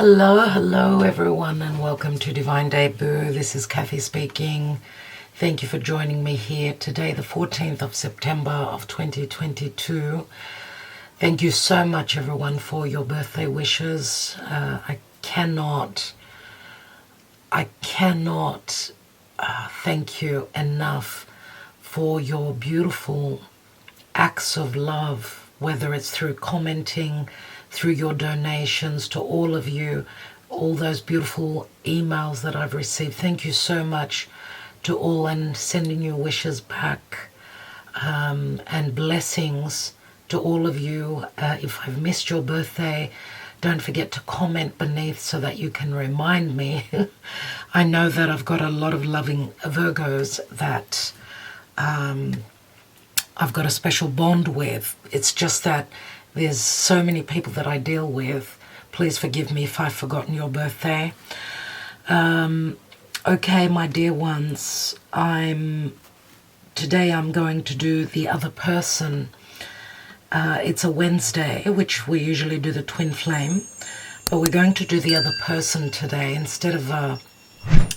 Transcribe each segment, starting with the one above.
Hello everyone, and welcome to Divine Debut. This is Kathy speaking. Thank you for joining me here today, the 14th of September of 2022. Thank you so much everyone for your birthday wishes. I cannot thank you enough for your beautiful acts of love, whether it's through commenting, through your donations, to all of you, all those beautiful emails that I've received. Thank you so much to all, and sending you wishes back, and blessings to all of you. If I've missed your birthday, don't forget to comment beneath so that you can remind me. I know that I've got a lot of loving Virgos that I've got a special bond with. It's just that there's so many people that I deal with. Please forgive me if I've forgotten your birthday. Okay, my dear ones, today I'm going to do the other person. It's a Wednesday, which we usually do the twin flame, but we're going to do the other person today instead of a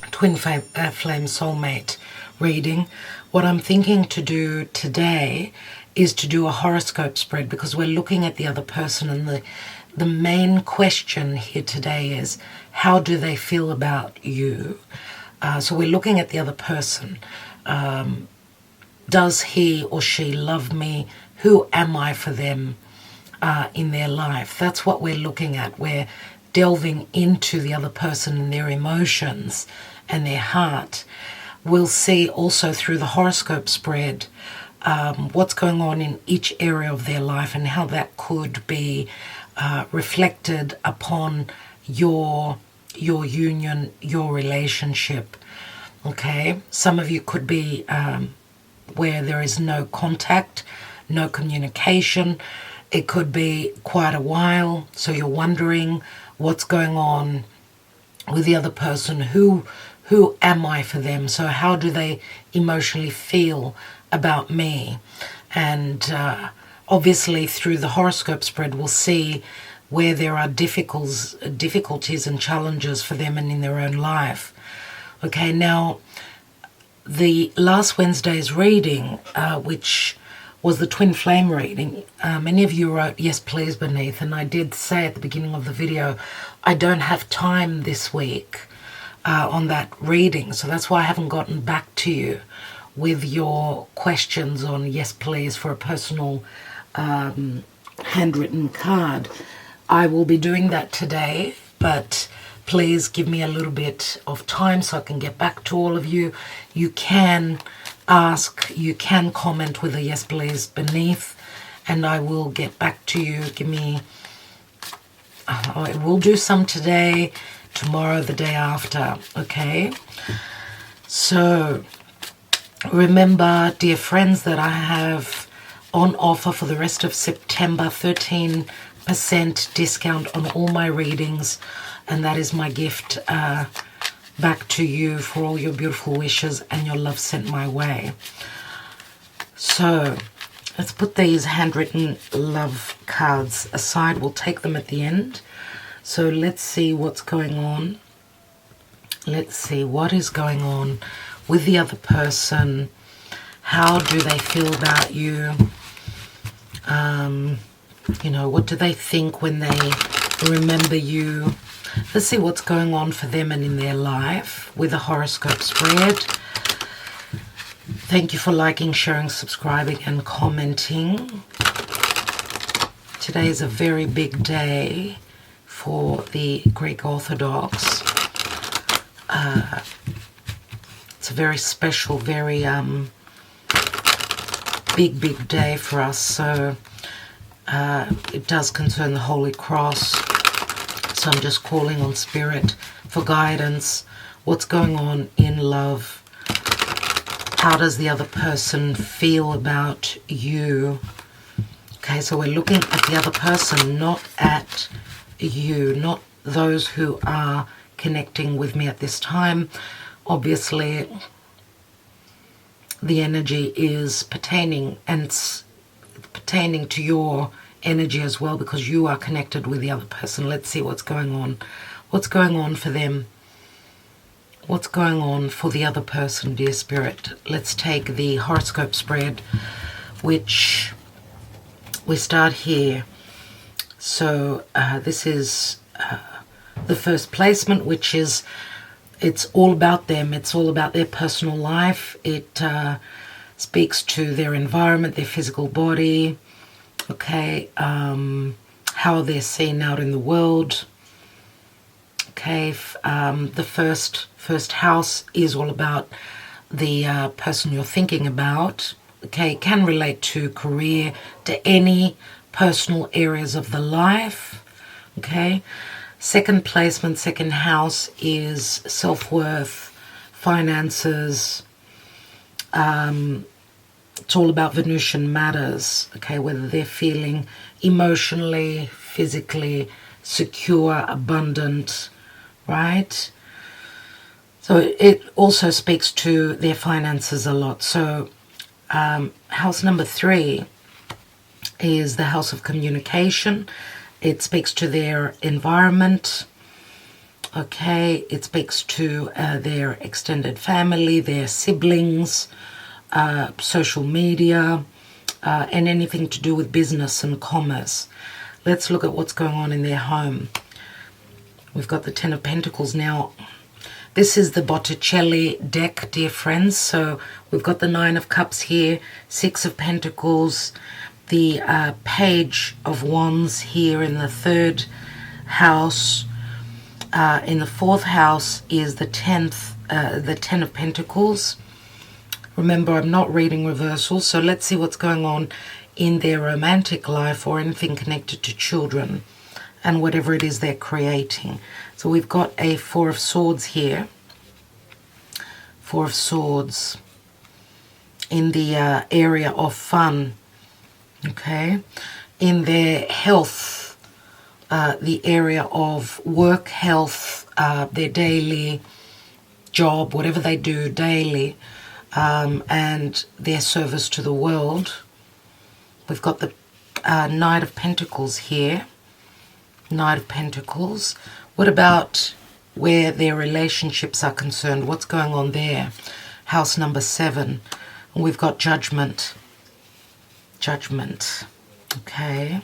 twin flame soulmate reading. What I'm thinking to do today is to do a horoscope spread, because we're looking at the other person, and the main question here today is, how do they feel about you? So we're looking at the other person. Does he or she love me? Who am I for them in their life? That's what we're looking at. We're delving into the other person and their emotions and their heart. We'll see also through the horoscope spread what's going on in each area of their life, and how that could be reflected upon your union, your relationship. Okay, some of you could be where there is no contact, no communication. It could be quite a while, so you're wondering what's going on with the other person. Who am I for them? So how do they emotionally feel about me? And obviously through the horoscope spread we'll see where there are difficulties and challenges for them and in their own life. Okay, now the last Wednesday's reading, which was the twin flame reading, many of you wrote yes please beneath, and I did say at the beginning of the video I don't have time this week on that reading, so that's why I haven't gotten back to you with your questions on yes please for a personal handwritten card. I will be doing that today, but please give me a little bit of time so I can get back to all of you. You can ask, you can comment with a yes please beneath, and I will get back to you. Give me, I will do some today, tomorrow, the day after. Okay, so remember, dear friends, that I have on offer for the rest of September 13% discount on all my readings, and that is my gift back to you for all your beautiful wishes and your love sent my way. So let's put these handwritten love cards aside. We'll take them at the end. So let's see what's going on. Let's see what is going on with the other person. How do they feel about you? You know, what do they think when they remember you? Let's see what's going on for them and in their life with a horoscope spread. Thank you for liking, sharing, subscribing and commenting. Today is a very big day for the Greek Orthodox. It's a very special, very big day for us. So it does concern the Holy Cross. So I'm just calling on Spirit for guidance. What's going on in love? How does the other person feel about you? Okay, so we're looking at the other person, not at you, not those who are connecting with me at this time. Obviously, the energy is pertaining, and it's pertaining to your energy as well, because you are connected with the other person. Let's see what's going on What's going on for them? What's going on for the other person, dear Spirit? Let's take the horoscope spread, which we start here. So this is the first placement, which is, it's all about them. It's all about their personal life. It speaks to their environment, their physical body, okay, how they're seen out in the world. Okay, the first house is all about the person you're thinking about. Okay, it can relate to career, to any personal areas of the life. Okay, second placement, second house is self-worth, finances. It's all about Venusian matters. Okay, whether they're feeling emotionally, physically secure, abundant, right? So it also speaks to their finances a lot. So house number 3 is the house of communication. It speaks to their environment. Okay, it speaks to their extended family, their siblings, social media, and anything to do with business and commerce. Let's look at what's going on in their home. We've got the Ten of Pentacles now. This is the Botticelli deck, dear friends. So we've got the Nine of Cups here, Six of Pentacles, the Page of Wands here in the third house. In the fourth house is the Ten of Pentacles. Remember, I'm not reading reversals, so let's see what's going on in their romantic life or anything connected to children and whatever it is they're creating. So we've got a Four of Swords here. Four of Swords in the area of fun, okay? In their health, the area of work, health, their daily job, whatever they do daily, and their service to the world. We've got the Knight of Pentacles here. Knight of Pentacles. What about where their relationships are concerned? What's going on there? House number 7. And we've got Judgment. Judgment. Okay.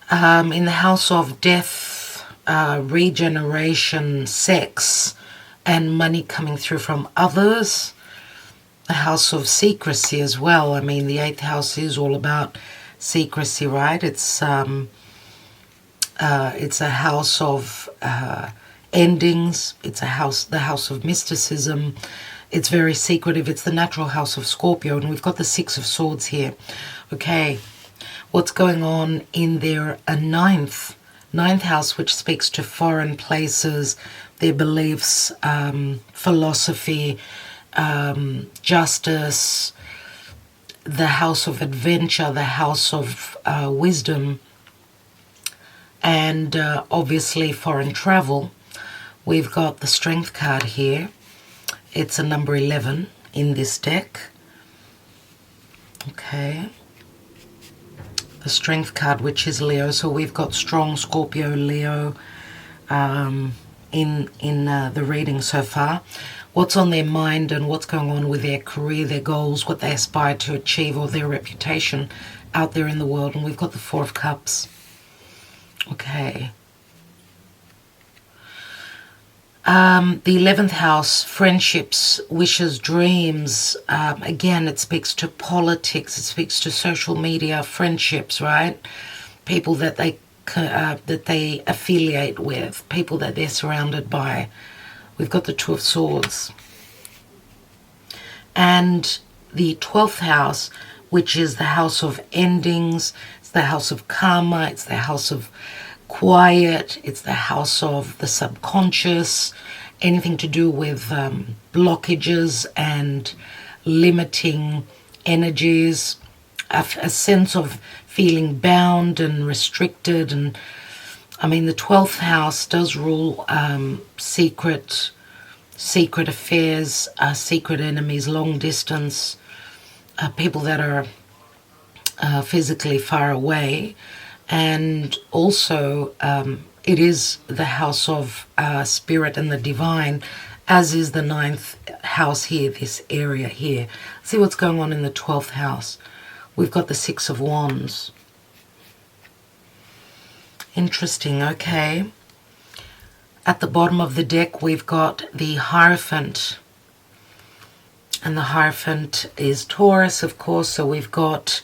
In the house of death, regeneration, sex, and money coming through from others. A house of secrecy as well. I mean, the 8th house is all about secrecy, right? It's a house of endings. It's the house of mysticism. It's very secretive. It's the natural house of Scorpio, and we've got the Six of Swords here. Okay, what's going on in their ninth house, which speaks to foreign places, their beliefs, philosophy, justice, the house of adventure, the house of wisdom, and obviously foreign travel. We've got the Strength card here. It's a number 11 in this deck. Okay. The Strength card, which is Leo. So we've got strong Scorpio, Leo in the reading so far. What's on their mind and what's going on with their career, their goals, what they aspire to achieve, or their reputation out there in the world. And we've got the Four of Cups. Okay. The 11th house, friendships, wishes, dreams. Again, it speaks to politics. It speaks to social media, friendships, right? People that they affiliate with, people that they're surrounded by. We've got the Two of Swords. And the 12th house, which is the house of endings. It's the house of karma. It's the house of quiet. It's the house of the subconscious. Anything to do with blockages and limiting energies. A sense of feeling bound and restricted. And I mean, the 12th house does rule secret affairs, secret enemies, long distance, people that are physically far away, and also it is the house of spirit and the divine, as is the 9th house here, this area here. See what's going on in the 12th house. We've got the 6 of Wands. Interesting, okay. At the bottom of the deck, we've got the Hierophant. And the Hierophant is Taurus, of course, so we've got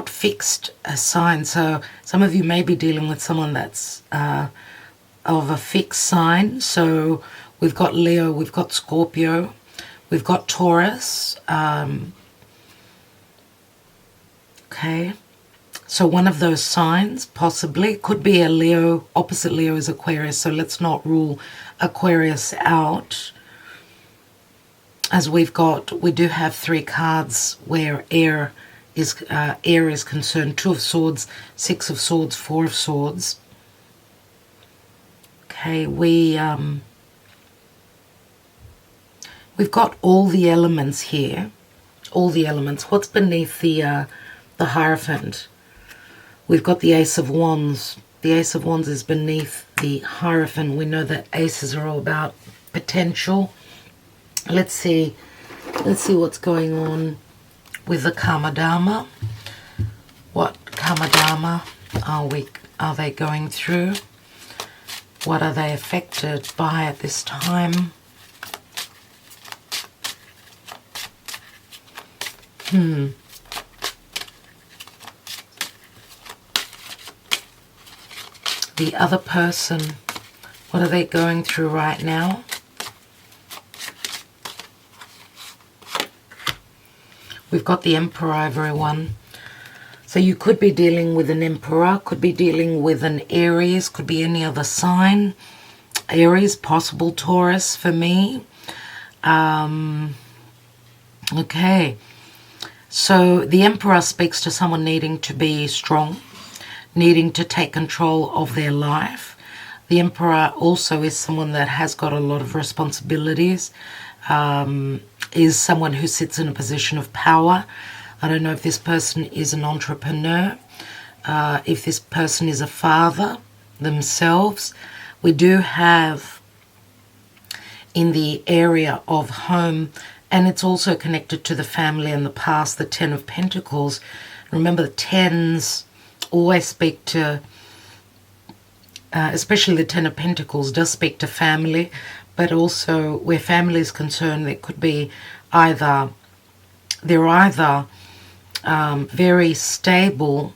fixed signs. So some of you may be dealing with someone that's of a fixed sign. So we've got Leo, we've got Scorpio, we've got Taurus. Okay. So one of those signs, possibly, could be a Leo. Opposite Leo is Aquarius, so let's not rule Aquarius out. As we do have 3 cards where air is concerned. 2 of Swords, 6 of Swords, 4 of Swords. Okay, we've got all the elements here. All the elements. What's beneath the Hierophant? We've got the Ace of Wands. The Ace of Wands is beneath the Hierophant. We know that aces are all about potential. Let's see what's going on with the Karma Dharma. What Karma Dharma are they going through? What are they affected by at this time? The other person, what are they going through right now? We've got the Emperor, everyone. So you could be dealing with an Emperor, could be dealing with an Aries, could be any other sign. Aries, possible Taurus for me. Okay. So the Emperor speaks to someone needing to be strong, needing to take control of their life. The Emperor also is someone that has got a lot of responsibilities, is someone who sits in a position of power. I don't know if this person is an entrepreneur, if this person is a father themselves. We do have in the area of home, and it's also connected to the family and the past, the 10 of Pentacles. Remember, the 10s always speak to, especially the 10 of Pentacles does speak to family, but also where family is concerned, it could be they're either very stable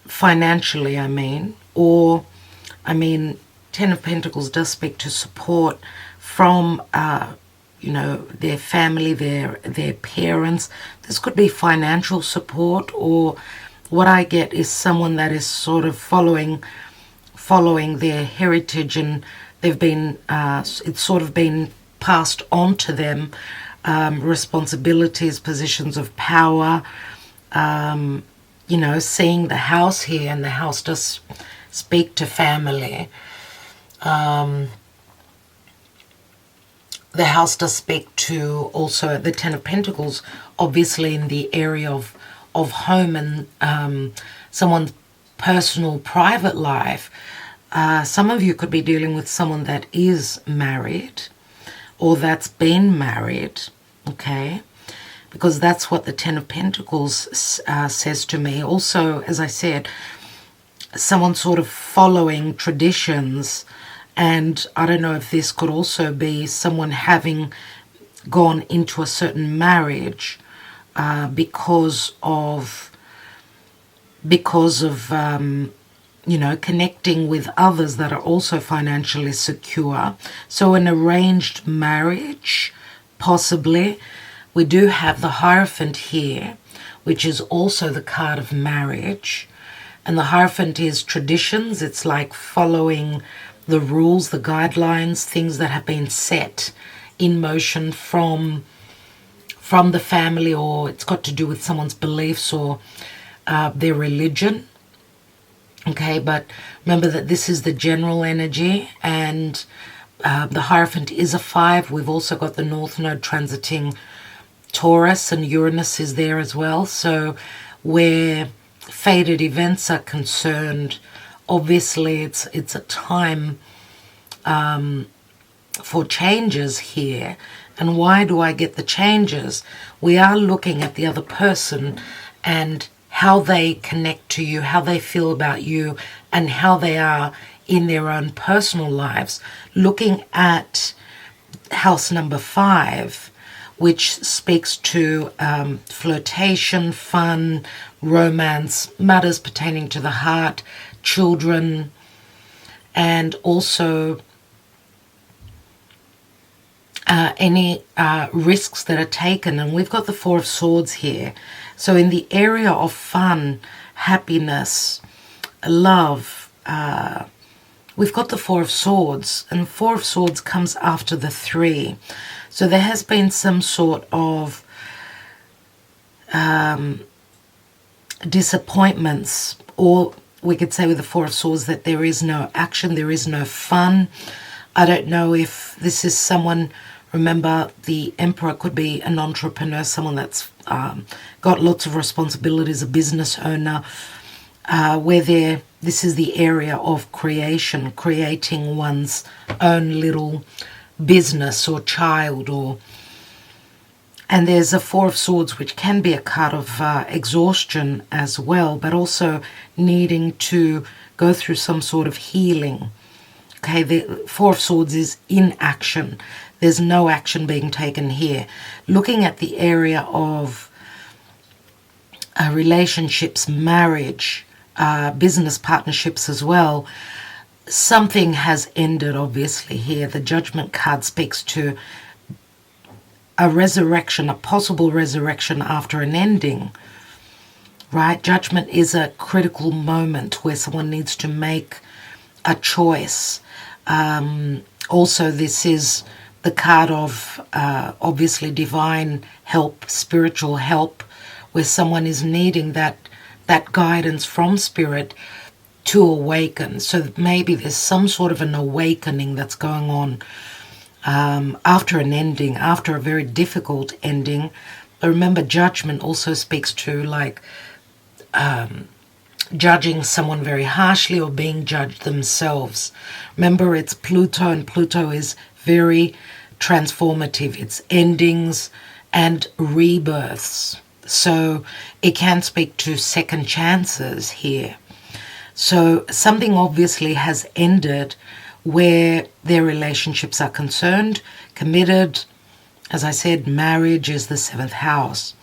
financially, or 10 of Pentacles does speak to support from their family, their parents. This could be financial support, or what I get is someone that is sort of following their heritage, and they've been it's sort of been passed on to them, responsibilities, positions of power. Seeing the house here, and the house does speak to family. The house does speak to also the 10 of Pentacles, obviously in the area of home and someone's personal, private life. Some of you could be dealing with someone that is married or that's been married, okay? Because that's what the 10 of Pentacles says to me. Also, as I said, someone sort of following traditions. And I don't know if this could also be someone having gone into a certain marriage because of connecting with others that are also financially secure. So an arranged marriage, possibly. We do have the Hierophant here, which is also the card of marriage. And the Hierophant is traditions. It's like following the rules, the guidelines, things that have been set in motion from the family, or it's got to do with someone's beliefs or their religion. Okay, but remember that this is the general energy, and the Hierophant is a 5. We've also got the North Node transiting Taurus, and Uranus is there as well. So where fated events are concerned, Obviously, it's a time for changes here. And why do I get the changes? We are looking at the other person and how they connect to you, how they feel about you, and how they are in their own personal lives. Looking at house number 5, which speaks to flirtation, fun, romance, matters pertaining to the heart, children, and also any risks that are taken. And we've got the 4 of Swords here. So in the area of fun, happiness, love, we've got the 4 of Swords, and 4 of Swords comes after the 3. So there has been some sort of disappointments, or we could say with the 4 of Swords that there is no action, there is no fun. I don't know if this is someone, remember the Emperor could be an entrepreneur, someone that's got lots of responsibilities, a business owner, where this is the area of creation, creating one's own little business or child, and there's a 4 of Swords, which can be a card of exhaustion as well, but also needing to go through some sort of healing. Okay, the 4 of Swords is in action. There's no action being taken here. Looking at the area of relationships, marriage, business partnerships as well, something has ended, obviously, here. The Judgment card speaks to a resurrection, a possible resurrection after an ending, right? Judgment is a critical moment where someone needs to make a choice. Also, this is the card of obviously divine help, spiritual help, where someone is needing that guidance from spirit to awaken. So maybe there's some sort of an awakening that's going on after an ending, after a very difficult ending. But remember, judgment also speaks to like judging someone very harshly or being judged themselves. Remember, it's Pluto, and Pluto is very transformative. It's endings and rebirths. So it can speak to second chances here. So something obviously has ended where their relationships are concerned, committed. As I said, marriage is the 7th house.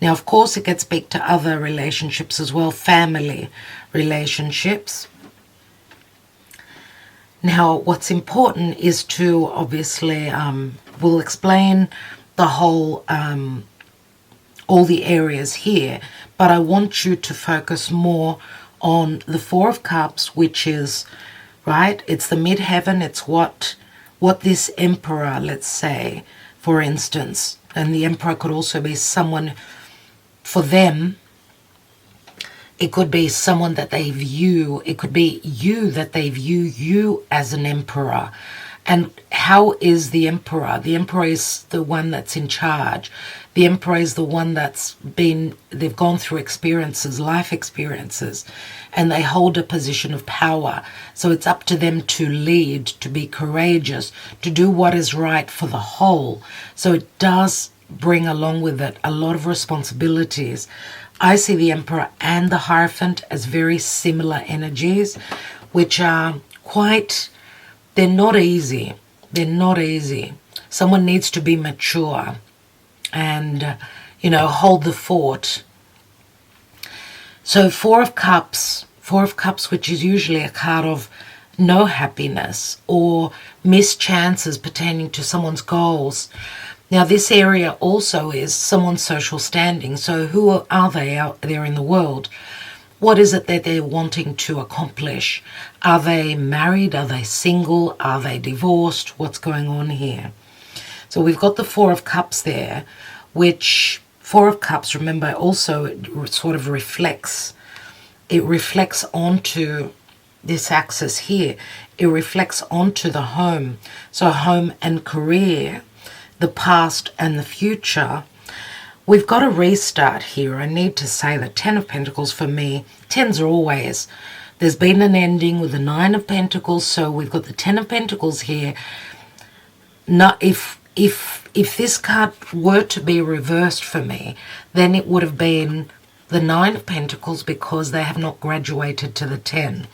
Now, of course, it can speak to other relationships as well, family relationships. Now, what's important is to obviously, we'll explain the whole, all the areas here, but I want you to focus more on the 4 of Cups, which is, right, it's the midheaven, it's what this Emperor, let's say, for instance, and the Emperor could also be someone, for them, it could be someone that they view, it could be you, that they view you as an emperor. And how is the Emperor? The Emperor is the one that's in charge. The Emperor is the one they've gone through experiences, life experiences, and they hold a position of power. So it's up to them to lead, to be courageous, to do what is right for the whole. So it does bring along with it a lot of responsibilities. I see the Emperor and the Hierophant as very similar energies, which are quite, they're not easy. They're not easy. Someone needs to be mature and, hold the fort. So 4 of Cups, which is usually a card of no happiness or missed chances pertaining to someone's goals. Now, this area also is someone's social standing. So who are they out there in the world? What is it that they're wanting to accomplish? Are they married? Are they single? Are they divorced? What's going on here? So we've got the 4 of Cups there, which 4 of Cups, remember, also it sort of reflects. It reflects onto this axis here. It reflects onto the home. So home and career, the past and the future. We've got a restart here. I need to say that 10 of Pentacles for me, 10s are always, There's been an ending with the Nine of Pentacles, so we've got the Ten of Pentacles here. Not if this card were to be reversed for me, then it would have been the Nine of Pentacles, because they have not graduated to the 10.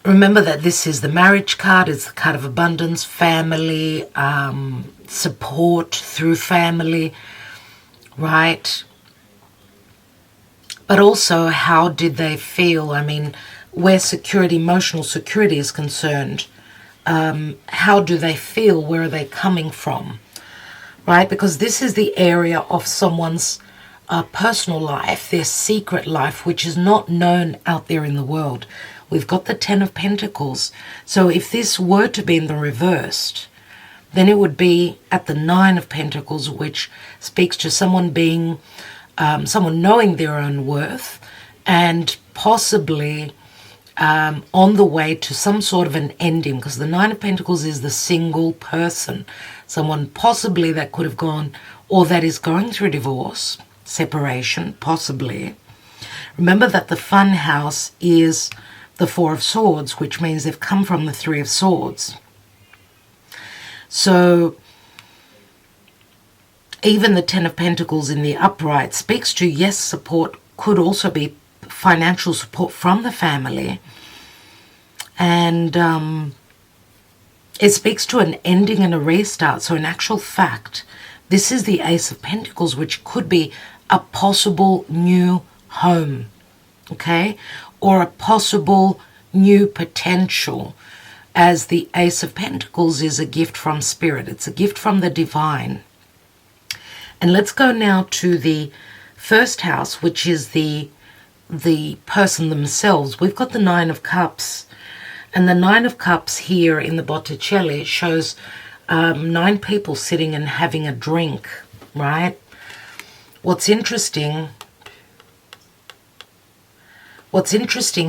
Remember that this is the marriage card. It's the card of abundance, family, support through family, right? But also, how did they feel? I mean, where security, emotional security is concerned, how do they feel? Where are they coming from? Right? Because this is the area of someone's personal life, their secret life, which is not known out there in the world. We've got the Ten of Pentacles. So if this were to be in the reversed, then it would be at the Nine of Pentacles, which speaks to someone being, someone knowing their own worth and possibly on the way to some sort of an ending, because the Nine of Pentacles is the single person, someone possibly that could have gone, or that is going through divorce, separation, possibly. Remember that the fun house is the Four of Swords, which means they've come from the Three of Swords. So even the Ten of Pentacles in the upright speaks to, yes, support, could also be financial support from the family. And it speaks to an ending and a restart. So in actual fact, this is the Ace of Pentacles, which could be a possible new home, okay? Or a possible new potential, as the Ace of Pentacles is a gift from Spirit. It's a gift from the divine. And let's go now to the first house, which is the person themselves. We've got the Nine of Cups. And the Nine of Cups here in the Botticelli shows 9 people sitting and having a drink, right? What's interesting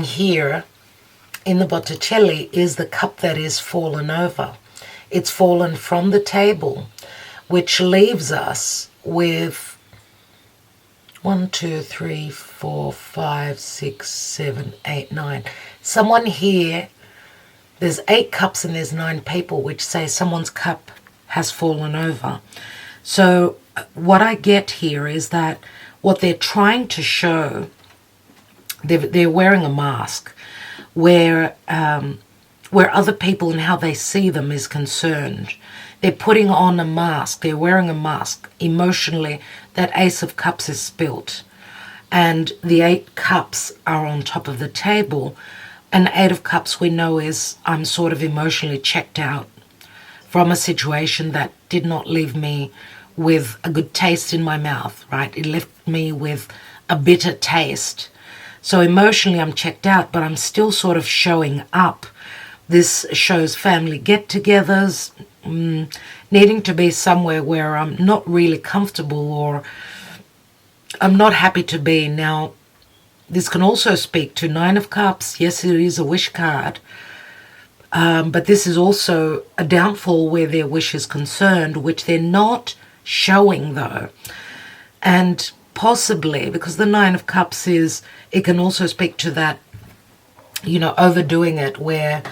here in the Botticelli is the cup that is fallen over. It's fallen from the table, which leaves us with 1, 2, 3, 4, 5, 6, 7, 8, 9. Someone here, there's 8 cups and there's 9 people, which say someone's cup has fallen over. So what I get here is that what they're trying to show, they're wearing a mask where other people and how they see them is concerned. They're putting on a mask. They're wearing a mask. Emotionally, that Ace of Cups is spilt. And the 8 cups are on top of the table. And 8 of Cups we know is, I'm sort of emotionally checked out from a situation that did not leave me with a good taste in my mouth, right? It left me with a bitter taste. So emotionally I'm checked out, but I'm still sort of showing up. This shows family get-togethers, needing to be somewhere where I'm not really comfortable or I'm not happy to be. Now, this can also speak to Nine of Cups. Yes, it is a wish card. But this is also a downfall where their wish is concerned, which they're not showing though. And possibly, because the Nine of Cups is, it can also speak to that, you know, overdoing it, where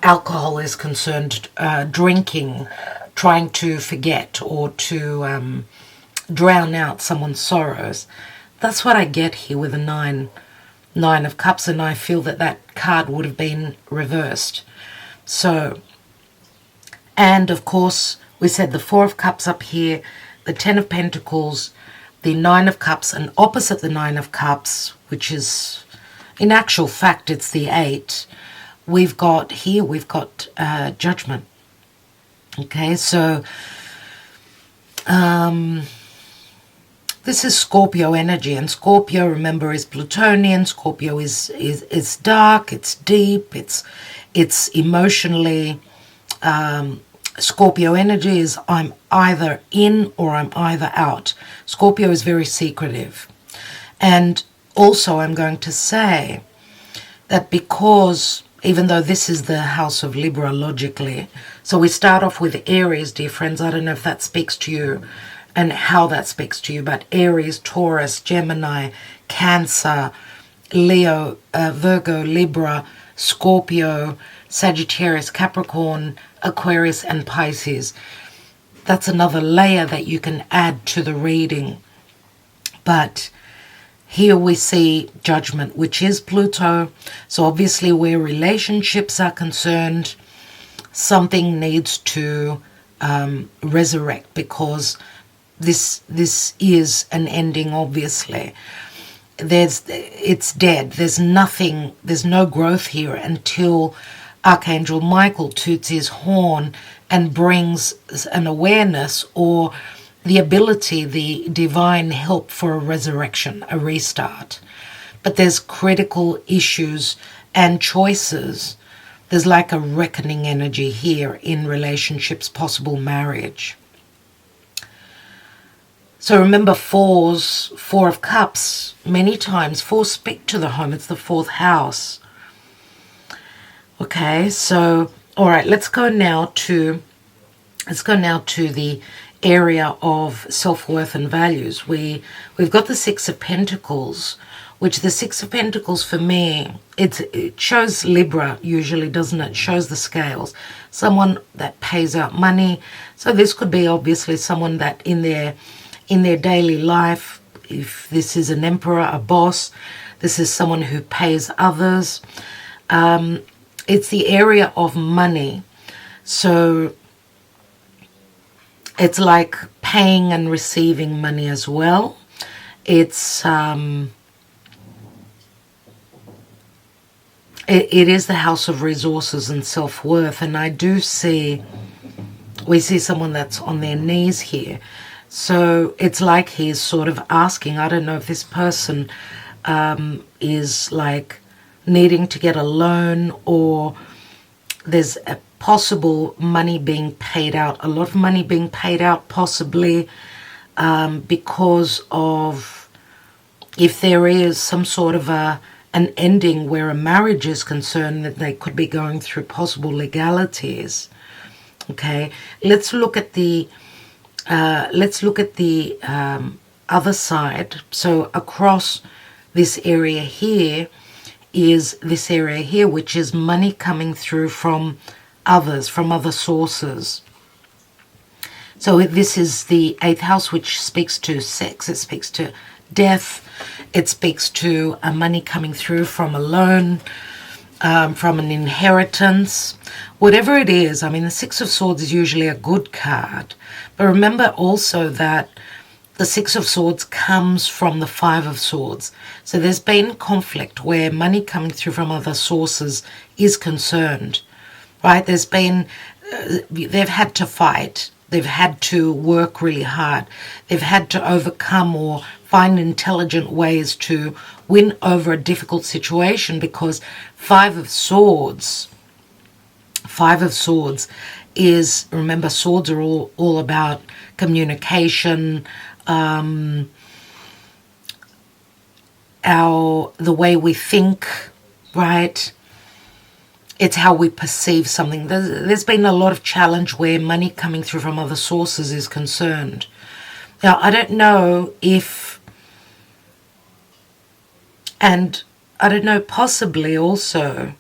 alcohol is concerned, drinking, trying to forget or to drown out someone's sorrows. That's what I get here with the Nine of Cups, and I feel that that card would have been reversed. So, and of course, we said the Four of Cups up here, the Ten of Pentacles, the Nine of Cups, and opposite the Nine of Cups, which is, in actual fact, it's the 8. We've got Judgment. Okay, so this is Scorpio energy, and Scorpio, remember, is Plutonian. Scorpio is dark, it's deep, it's emotionally. Scorpio energy is, I'm either in or I'm either out. Scorpio is very secretive. And also I'm going to say that because, even though this is the house of Libra logically, so we start off with Aries, dear friends. I don't know if that speaks to you and how that speaks to you, but Aries, Taurus, Gemini, Cancer, Leo, Virgo, Libra, Scorpio, Sagittarius, Capricorn, Aquarius, and Pisces. That's another layer that you can add to the reading. But here we see Judgment, which is Pluto. So obviously where relationships are concerned, something needs to resurrect, because this is an ending, obviously. It's dead. There's nothing, there's no growth here until Archangel Michael toots his horn and brings an awareness or the ability, the divine help for a resurrection, a restart. But there's critical issues and choices. There's like a reckoning energy here in relationships, possible marriage. So remember, Four of Cups, many times fours speak to the home. It's the fourth house. Okay, so all right, let's go now to the area of self-worth and values. We've got the Six of Pentacles, which the Six of Pentacles for me, it shows Libra usually, doesn't it? It shows the scales. Someone that pays out money. So this could be obviously someone that in their daily life, if this is an emperor, a boss, this is someone who pays others. It's the area of money. So it's like paying and receiving money as well. It's it is the house of resources and self-worth. And we see someone that's on their knees here. So it's like he's sort of asking, I don't know if this person is like needing to get a loan, or there's a possible money being paid out, a lot of money being paid out, possibly because of, if there is some sort of an ending where a marriage is concerned, that they could be going through possible legalities. Okay, let's look at the other side. So across this area here is this area here, which is money coming through from others, from other sources. So this is the 8th house, which speaks to sex. It speaks to death. It speaks to money coming through from a loan, from an inheritance, whatever it is. I mean, the Six of Swords is usually a good card. But remember also that the Six of Swords comes from the Five of Swords. So there's been conflict where money coming through from other sources is concerned, right? There's been, they've had to fight. They've had to work really hard. They've had to overcome or find intelligent ways to win over a difficult situation, because Five of Swords is, remember, swords are all about communication, the way we think, right? It's how we perceive something. There's been a lot of challenge where money coming through from other sources is concerned. Now, I don't know if, and I don't know, possibly also,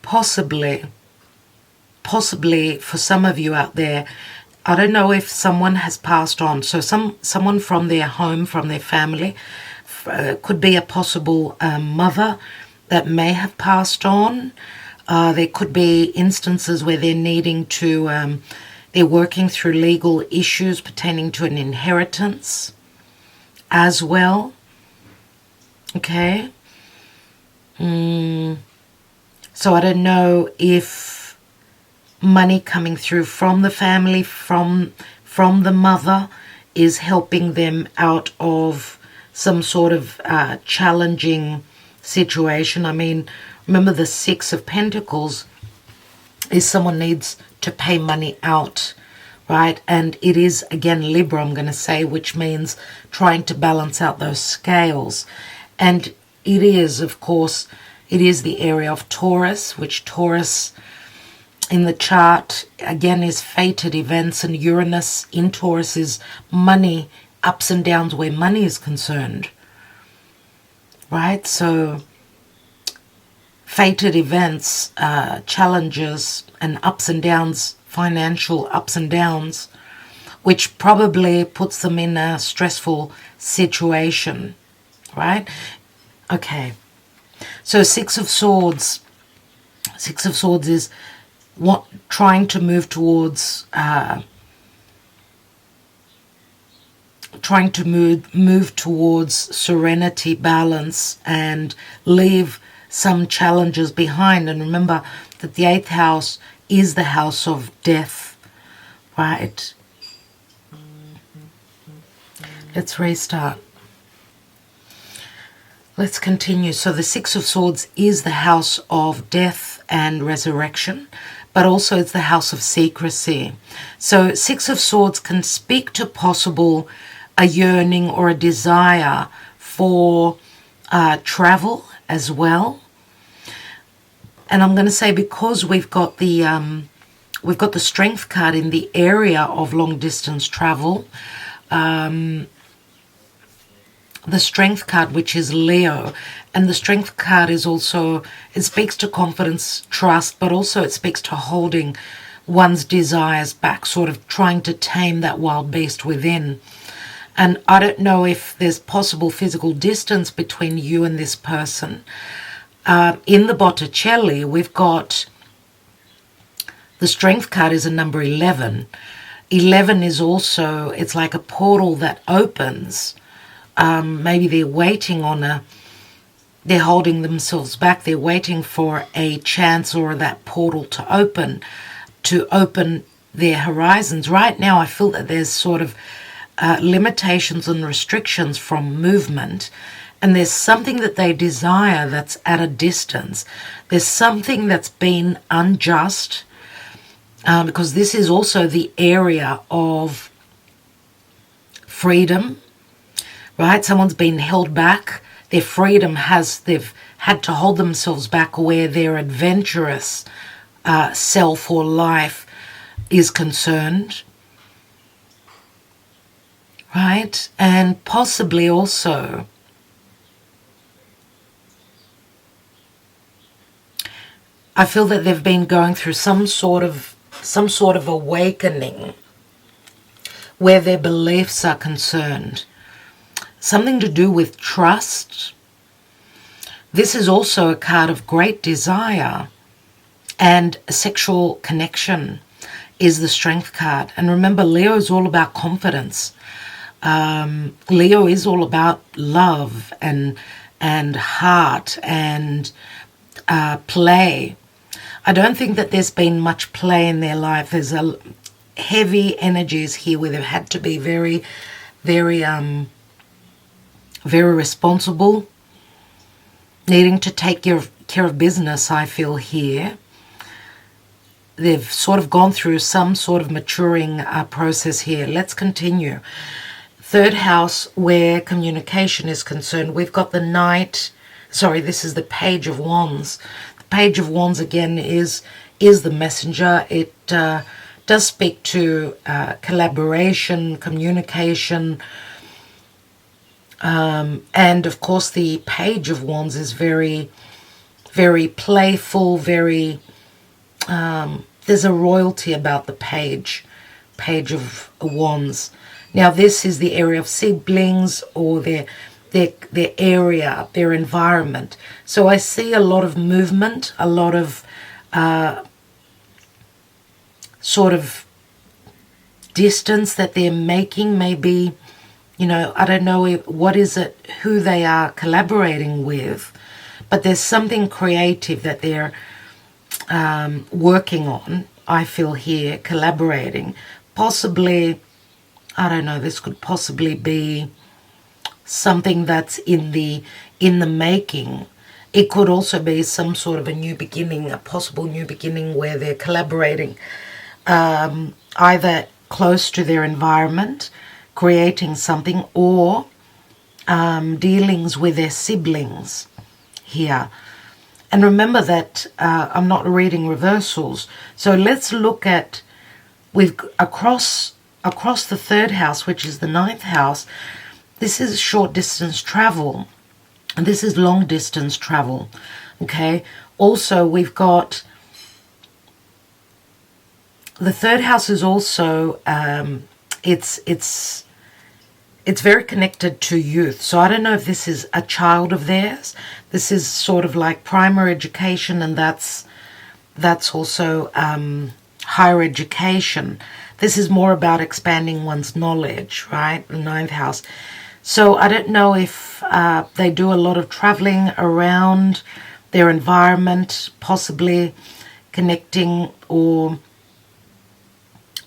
possibly for some of you out there, I don't know if someone has passed on. So someone from their home, from their family, could be a possible mother that may have passed on. There could be instances where they're needing to, they're working through legal issues pertaining to an inheritance as well. Okay. So I don't know if money coming through from the family, from the mother, is helping them out of some sort of challenging situation. I mean, remember the Six of Pentacles is someone needs to pay money out, right? And it is, again, Libra, I'm going to say, which means trying to balance out those scales. And it is, of course, it is the area of Taurus, which Taurus in the chart, again, is fated events, and Uranus in Taurus is money, ups and downs where money is concerned, right? So fated events, challenges and ups and downs, financial ups and downs, which probably puts them in a stressful situation, right? Okay, so Six of Swords is what trying to move towards serenity, balance, and leave some challenges behind. And remember that the 8th house is the house of death, right? Let's restart. Let's continue. So the Six of Swords is the house of death and resurrection, but also it's the house of secrecy. So Six of Swords can speak to possible a yearning or a desire for travel as well. And I'm going to say, because we've got the Strength card in the area of long distance travel, the Strength card, which is Leo, and the Strength card is also, it speaks to confidence, trust, but also it speaks to holding one's desires back, sort of trying to tame that wild beast within. And I don't know if there's possible physical distance between you and this person. In the Botticelli, we've got the Strength card is a number 11. 11 is also, it's like a portal that opens. Maybe they're waiting on they're holding themselves back. They're waiting for a chance or that portal to open their horizons. Right now, I feel that there's sort of limitations and restrictions from movement. And there's something that they desire that's at a distance. There's something that's been unjust, because this is also the area of freedom, right? Someone's been held back. Their freedom they've had to hold themselves back where their adventurous self or life is concerned, right? And possibly also I feel that they've been going through some sort of awakening where their beliefs are concerned. Something to do with trust. This is also a card of great desire, and a sexual connection is the Strength card. And remember, Leo is all about confidence. Leo is all about love and heart and play. I don't think that there's been much play in their life. There's a heavy energies here where they've had to be very, very responsible, needing to take care of business, I feel here. They've sort of gone through some sort of maturing process here. Let's continue. 3rd house, where communication is concerned, we've got the this is the Page of Wands. The Page of Wands, again, is the messenger. It does speak to collaboration, communication, and of course the Page of Wands is very, very playful, very there's a royalty about the Page of Wands. Now this is the area of siblings or their area, their environment. So I see a lot of movement, a lot of sort of distance that they're making. Maybe, I don't know what is it, who they are collaborating with, but there's something creative that they're working on, I feel here, collaborating. Possibly, I don't know, this could possibly be something that's in the making. It could also be some sort of a new beginning, a possible new beginning where they're collaborating, either close to their environment, creating something, or dealings with their siblings here. And remember that I'm not reading reversals. So let's look at, across the third house, which is the ninth house. This is short distance travel. And this is long distance travel. Okay. Also, we've got the third house is also, it's very connected to youth. So I don't know if this is a child of theirs. This is sort of like primary education, and that's also higher education. This is more about expanding one's knowledge, right? The ninth house. So I don't know if they do a lot of traveling around their environment, possibly connecting or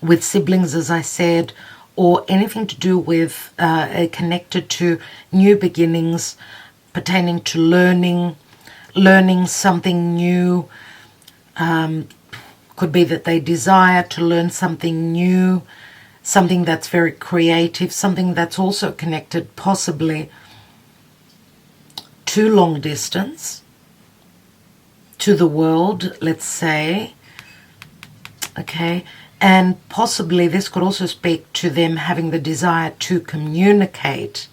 with siblings, as I said, or anything to do with connected to new beginnings, pertaining to learning something new. Could be that they desire to learn something new, something that's very creative, something that's also connected possibly to long distance, to the world, let's say. Okay. And possibly this could also speak to them having the desire to communicate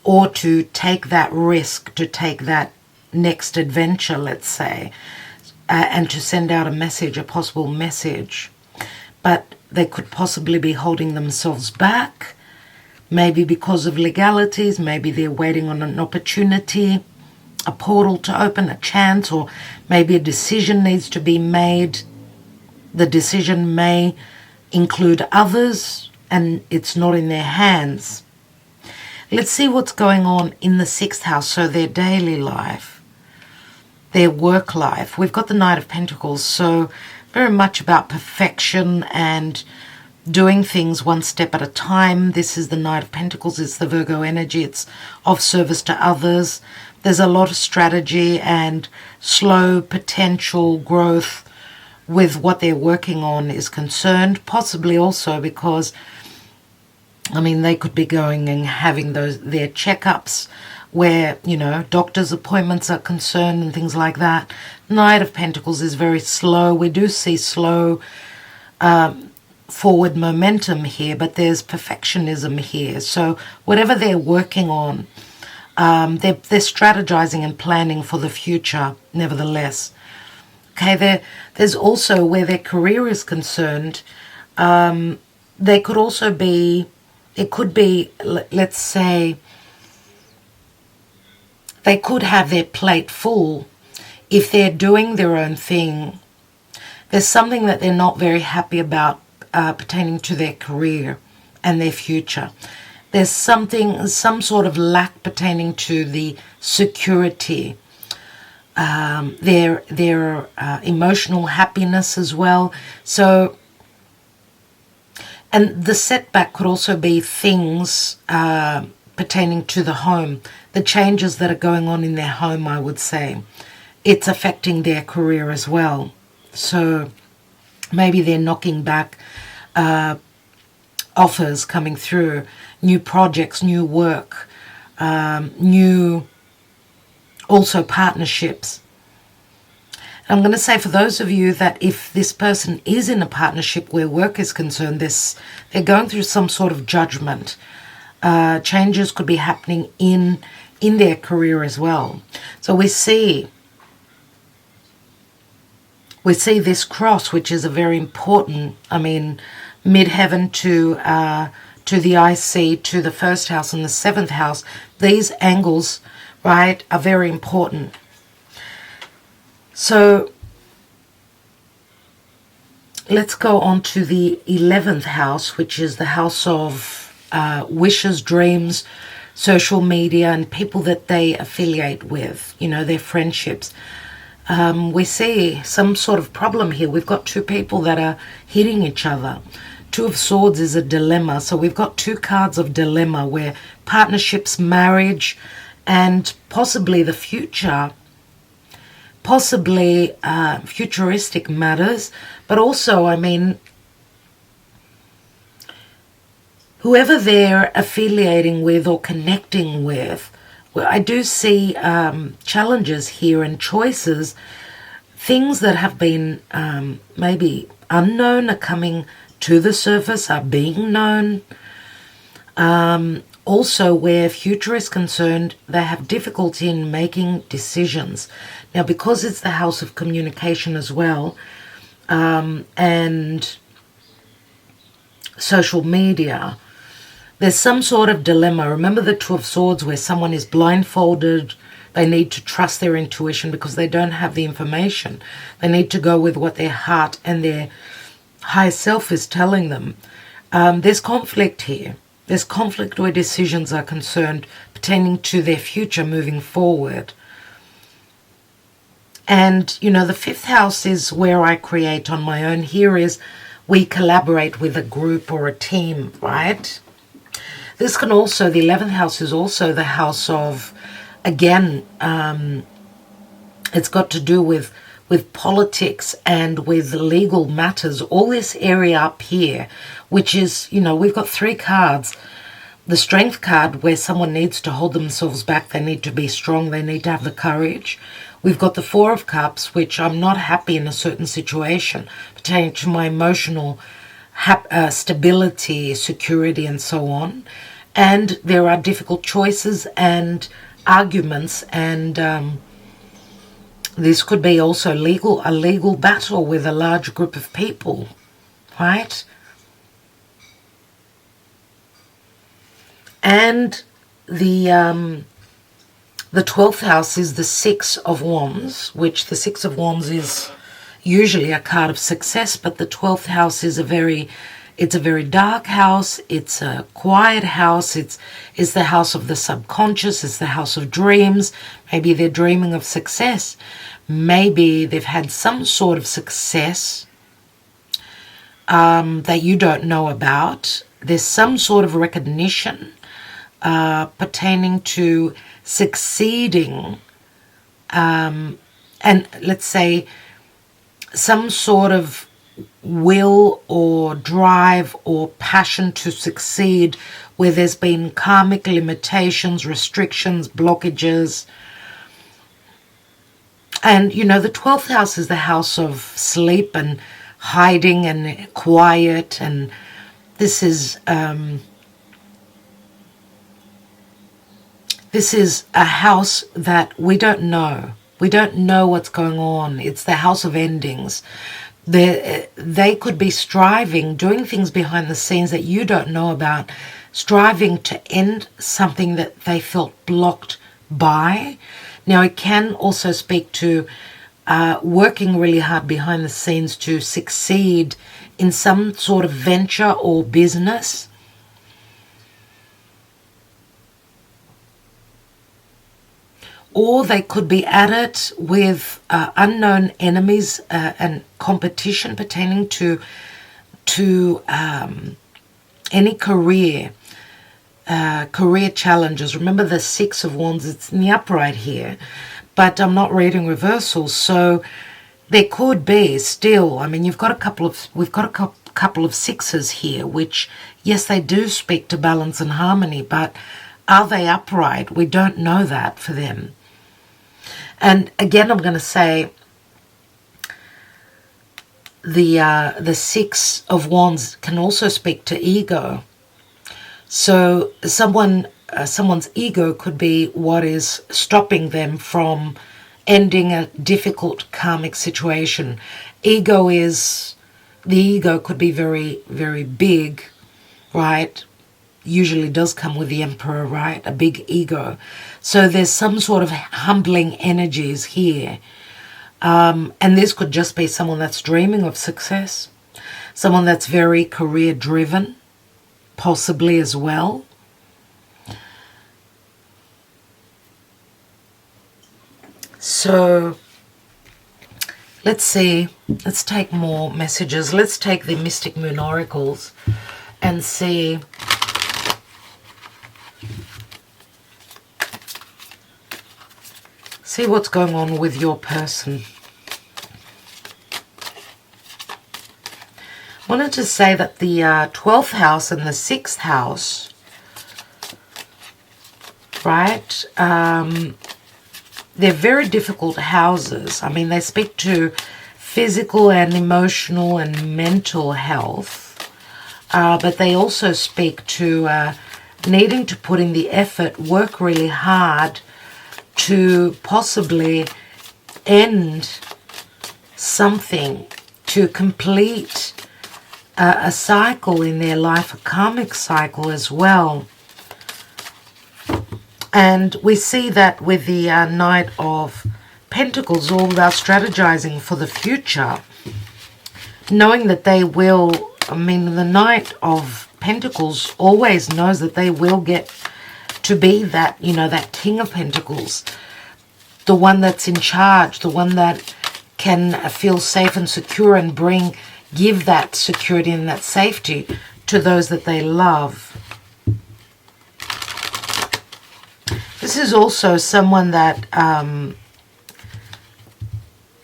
or to take that risk, to take that next adventure, let's say, and to send out a message, a possible message. But they could possibly be holding themselves back, maybe because of legalities, maybe they're waiting on an opportunity, a portal to open, a chance, or maybe a decision needs to be made. The decision may include others and it's not in their hands. Let's see what's going on in the sixth house. So their daily life, their work life. We've got the Knight of Pentacles. So very much about perfection and doing things one step at a time. This is the Knight of Pentacles. It's the Virgo energy. It's of service to others. There's a lot of strategy and slow potential growth with what they're working on is concerned, possibly also because, I mean, they could be going and having their checkups where, you know, doctor's appointments are concerned and things like that. Knight of Pentacles is very slow. We do see slow forward momentum here, but there's perfectionism here. So whatever they're working on, they're strategizing and planning for the future, nevertheless. Okay, there's also where their career is concerned, they could also be, it could be, let's say, they could have their plate full if they're doing their own thing. There's something that they're not very happy about pertaining to their career and their future. There's some sort of lack pertaining to the security, their emotional happiness as well. So, and the setback could also be things pertaining to the home, the changes that are going on in their home, I would say. It's affecting their career as well. So maybe they're knocking back offers coming through, new projects, new work, new also partnerships. I'm going to say for those of you that if this person is in a partnership where work is concerned, they're going through some sort of judgment. Changes could be happening in their career as well. So we see this cross, which is a very important, I mean, midheaven to the IC, to the first house and the seventh house. These angles, right, are very important. So let's go on to the 11th house, which is the house of wishes, dreams, social media, and people that they affiliate with, you know, their friendships. We see some sort of problem here. We've got two people that are hitting each other. Two of Swords is a dilemma. So we've got two cards of dilemma where partnerships, marriage, and possibly the future, possibly futuristic matters, but also, I mean, whoever they're affiliating with or connecting with Well, I do see challenges here and choices. Things that have been maybe unknown are coming to the surface, are being known. Also, where future is concerned, they have difficulty in making decisions. Now, because it's the house of communication as well, and social media, there's some sort of dilemma. Remember the Two of Swords, where someone is blindfolded. They need to trust their intuition because they don't have the information. They need to go with what their heart and their higher self is telling them. There's conflict here. There's conflict where decisions are concerned pertaining to their future moving forward. And, you know, the 5th house is where I create on my own. Here is we collaborate with a group or a team, right? This can also, the 11th house is also the house of, again, it's got to do with politics and with legal matters. All this area up here, which is, you know, we've got 3 cards. The Strength card, where someone needs to hold themselves back. They need to be strong. They need to have the courage. We've got the 4 of Cups, which I'm not happy in a certain situation, pertaining to my emotional stability, security, and so on. And there are difficult choices and arguments, and this could be also a legal battle with a large group of people, right? And the 12th house is the 6 of Wands, which the 6 of Wands is usually a card of success, but the 12th house is a very dark house. It's a quiet house. It's the house of the subconscious. It's the house of dreams. Maybe they're dreaming of success. Maybe they've had some sort of success that you don't know about. There's some sort of recognition pertaining to succeeding, and let's say some sort of will or drive or passion to succeed, where there's been karmic limitations, restrictions, blockages. And you know, the 12th house is the house of sleep and hiding and quiet, and this is a house that we don't know. We don't know what's going on. It's the house of endings. They could be striving, doing things behind the scenes that you don't know about, striving to end something that they felt blocked by. Now, it can also speak to working really hard behind the scenes to succeed in some sort of venture or business. Or they could be at it with unknown enemies and competition pertaining to any career challenges. Remember the 6 of Wands, it's in the upright here, but I'm not reading reversals, so there could be still, I mean, we've got a couple of 6s here, which, yes, they do speak to balance and harmony, but are they upright? We don't know that for them. And again, I'm going to say the 6 of Wands can also speak to ego. So someone's ego could be what is stopping them from ending a difficult karmic situation. The ego could be very, very big, right? Usually does come with the Emperor, right? A big ego. So there's some sort of humbling energies here. And this could just be someone that's dreaming of success. Someone that's very career driven, possibly as well. So let's see. Let's take more messages. Let's take the Mystic Moon Oracles and see what's going on with your person. I wanted to say that the 12th house and the 6th house right? They're very difficult houses. I mean, they speak to physical and emotional and mental health, but they also speak to needing to put in the effort, work really hard to possibly end something, to complete a cycle in their life, a karmic cycle as well. And we see that with the Knight of Pentacles, all about strategizing for the future, knowing that they will, I mean, the Knight of Pentacles always knows that they will get to be that, you know, that King of Pentacles, the one that's in charge, the one that can feel safe and secure and give that security and that safety to those that they love. This is also someone that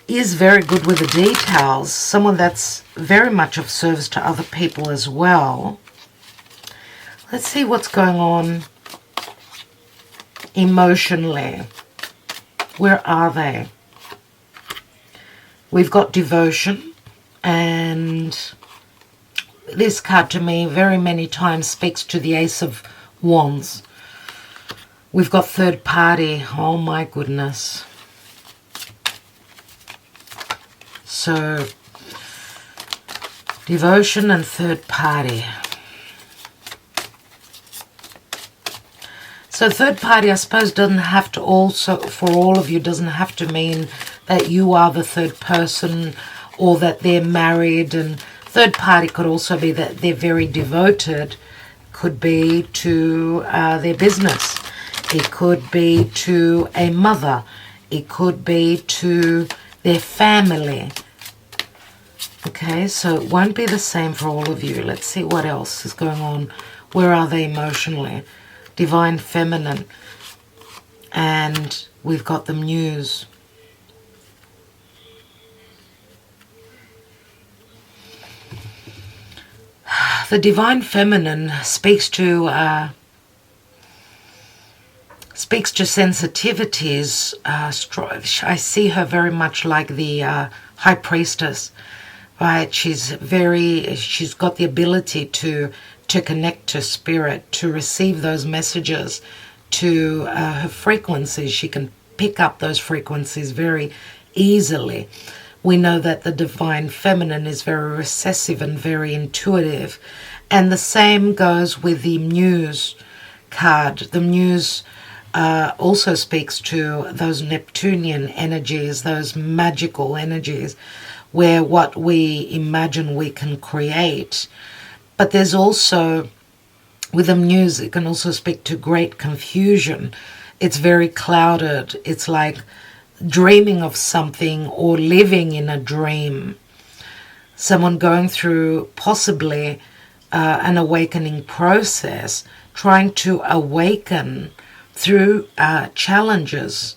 is very good with the details, someone that's very much of service to other people as well. Let's see what's going on emotionally. Where are they? We've got devotion, and this card to me very many times speaks to the Ace of Wands. We've got third party. Oh my goodness. So, devotion and third party. So third party, I suppose, doesn't have to also, for all of you, doesn't have to mean that you are the third person or that they're married. And third party could also be that they're very devoted. Could be to their business. It could be to a mother. It could be to their family. Okay, so it won't be the same for all of you. Let's see what else is going on. Where are they emotionally? Divine Feminine. And we've got the Muse. The Divine Feminine speaks to sensitivities. I see her very much like the High Priestess, right? She's got the ability to connect to spirit, to receive those messages, to her frequencies. She can pick up those frequencies very easily. We know that the Divine Feminine is very recessive and very intuitive. And the same goes with the Muse card. The Muse also speaks to those Neptunian energies, those magical energies, where what we imagine we can create. But there's also, with the Muse, it can also speak to great confusion. It's very clouded. It's like dreaming of something or living in a dream. Someone going through possibly an awakening process, trying to awaken through challenges.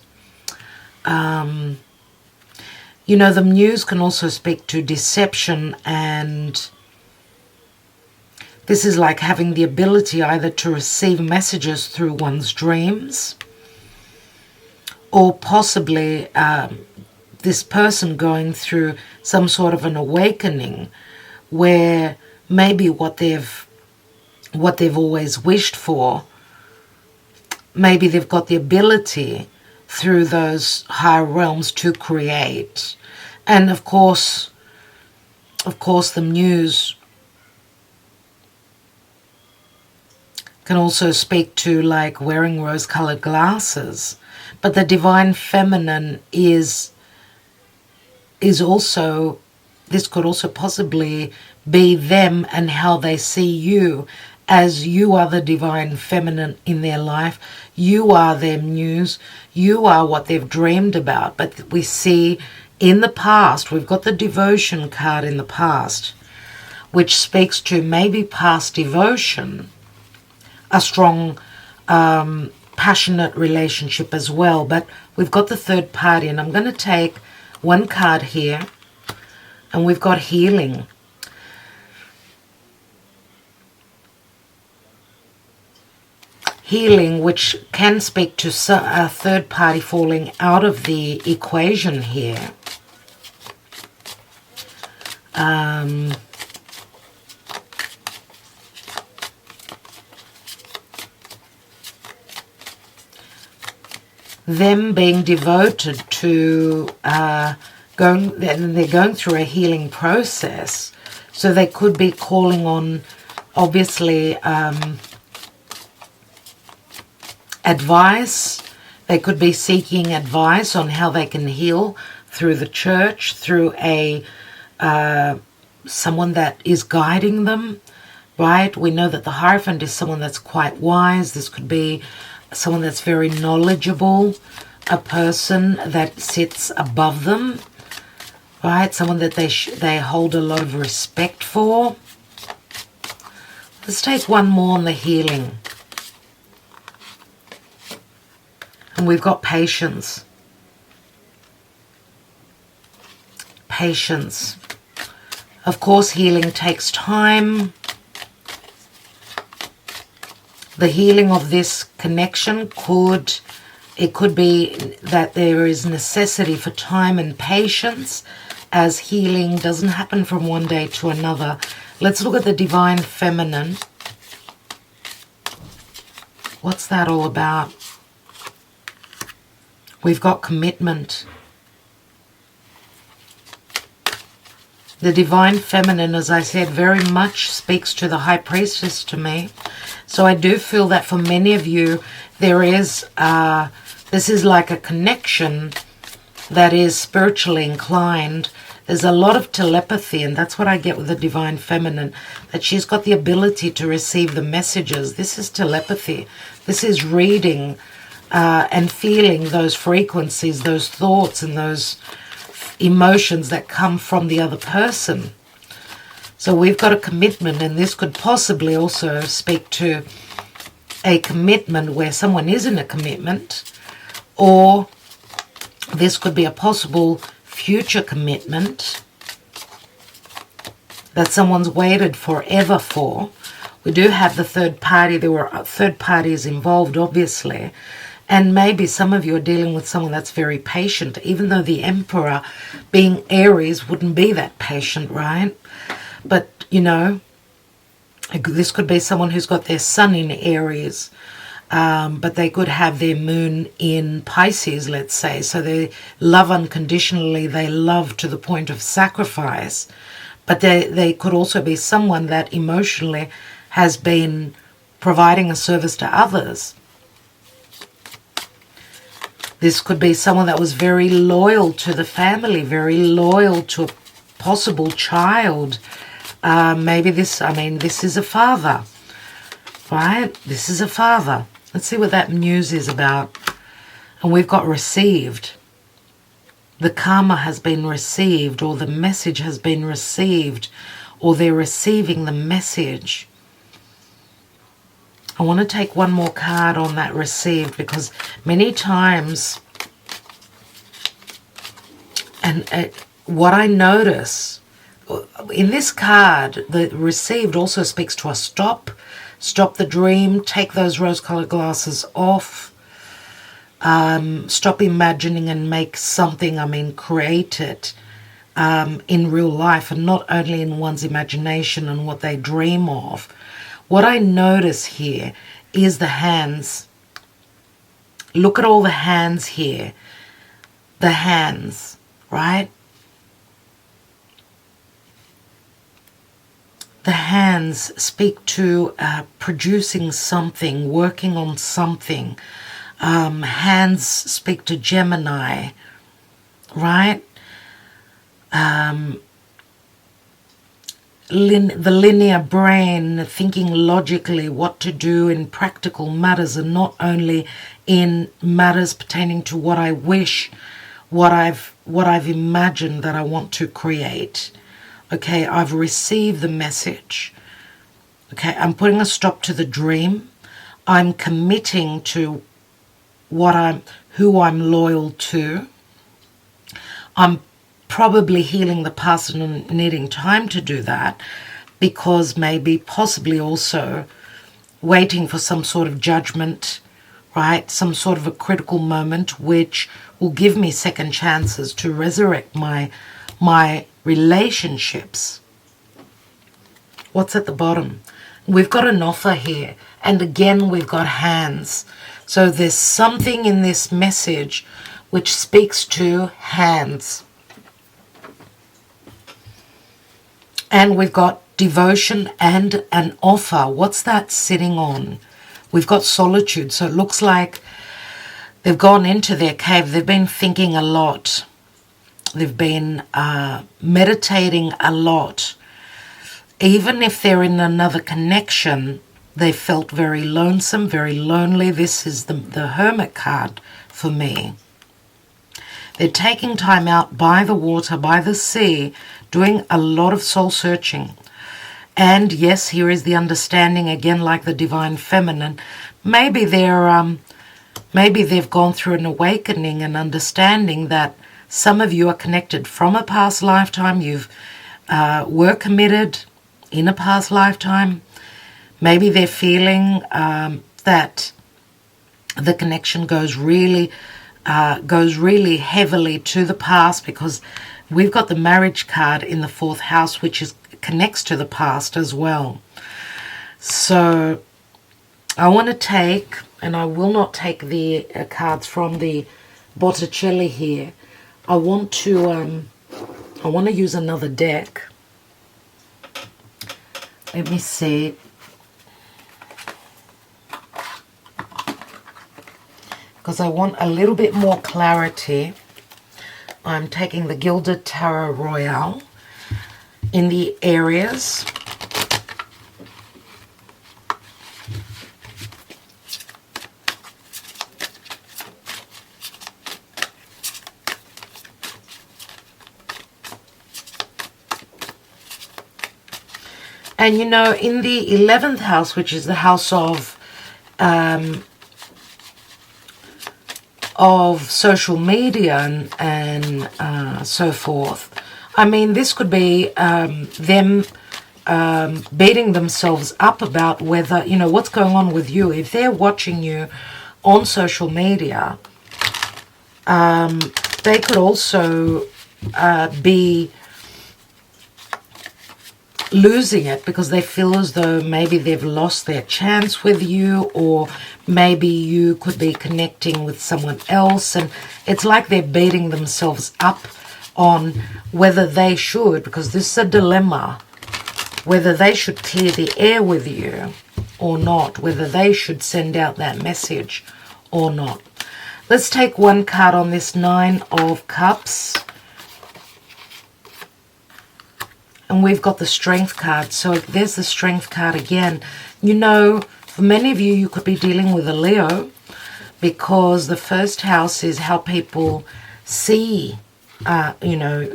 You know, the Muse can also speak to deception, and this is like having the ability either to receive messages through one's dreams, or possibly this person going through some sort of an awakening where maybe what they've always wished for, maybe they've got the ability through those higher realms to create. And of course the Muse can also speak to like wearing rose-colored glasses. But the Divine Feminine is also, this could also possibly be them and how they see you, as you are the Divine Feminine in their life. You are their Muse. You are what they've dreamed about. But we see in the past, we've got the Devotion card in the past, which speaks to maybe past devotion, a strong passionate relationship as well. But we've got the third party, and I'm going to take one card here, and we've got healing. healing, which can speak to a third party falling out of the equation here. Them being devoted to they're going through a healing process, so they could be calling on, obviously, advice. They could be seeking advice on how they can heal through the church, through a someone that is guiding them, right? We know that the Hierophant is someone that's quite wise. This could be someone that's very knowledgeable, a person that sits above them, right? Someone that they hold a lot of respect for. Let's take one more on the healing. And we've got patience. Patience. Of course, healing takes time. The healing of this connection could be that there is necessity for time and patience, as healing doesn't happen from one day to another. Let's look at the Divine Feminine. What's that all about? We've got commitment. The Divine Feminine, as I said, very much speaks to the High Priestess to me. So I do feel that for many of you, there is, this is like a connection that is spiritually inclined. There's a lot of telepathy, and that's what I get with the Divine Feminine, that she's got the ability to receive the messages. This is telepathy. This is reading and feeling those frequencies, those thoughts, and those emotions that come from the other person. So we've got a commitment, and this could possibly also speak to a commitment where someone is in a commitment, or this could be a possible future commitment that someone's waited forever for. We do have the third party. There were third parties involved, obviously. And maybe some of you are dealing with someone that's very patient, even though the Emperor, being Aries, wouldn't be that patient, right? But, you know, this could be someone who's got their sun in Aries, but they could have their moon in Pisces, let's say. So they love unconditionally. They love to the point of sacrifice. But they could also be someone that emotionally has been providing a service to others. This could be someone that was very loyal to the family, very loyal to a possible child. Maybe this is a father, right? This is a father. Let's see what that news is about. And we've got received. The karma has been received, or the message has been received, or they're receiving the message. I want to take one more card on that received, because many times, and what I notice in this card, the received also speaks to a stop the dream, take those rose-colored glasses off, stop imagining and make something, create it in real life, and not only in one's imagination and what they dream of. What I notice here is the hands. Look at all the hands here. The hands, right? The hands speak to producing something, working on something. Hands speak to Gemini, right? The linear brain, thinking logically what to do in practical matters, and not only in matters pertaining to what I wish, what I've imagined that I want to create. Okay, I've received the message. Okay, I'm putting a stop to the dream. I'm committing to who I'm loyal to. I'm probably healing the past and needing time to do that, because maybe possibly also waiting for some sort of judgment, right? Some sort of a critical moment which will give me second chances to resurrect my relationships. What's at the bottom? We've got an offer here. And again, we've got hands. So there's something in this message which speaks to hands. And we've got devotion and an offer. What's that sitting on? We've got solitude. So it looks like they've gone into their cave. They've been thinking a lot. They've been meditating a lot. Even if they're in another connection, they felt very lonesome, very lonely. This is the Hermit card for me. They're taking time out by the water, by the sea, doing a lot of soul searching. And yes, here is the understanding again, like the divine feminine. Maybe they've gone through an awakening and understanding that some of you are connected from a past lifetime. You've were committed in a past lifetime. Maybe they're feeling that the connection goes really heavily to the past, because we've got the marriage card in the 4th house, which connects to the past as well. So I want to take, and I will not take the cards from the Botticelli here. I want to use another deck. Let me see. Because I want a little bit more clarity. I'm taking the Gilded Tarot Royale in the areas. And you know, in the 11th house, which is the house of social media and so forth. I mean, this could be them beating themselves up about whether, you know, what's going on with you. If they're watching you on social media, they could also be losing it because they feel as though maybe they've lost their chance with you, or maybe you could be connecting with someone else, and it's like they're beating themselves up on whether they should, because this is a dilemma, whether they should clear the air with you or not, whether they should send out that message or not. Let's take one card on this 9 of Cups. And we've got the Strength card. So there's the Strength card again. You know, for many of you, you could be dealing with a Leo, because the 1st house is how people see,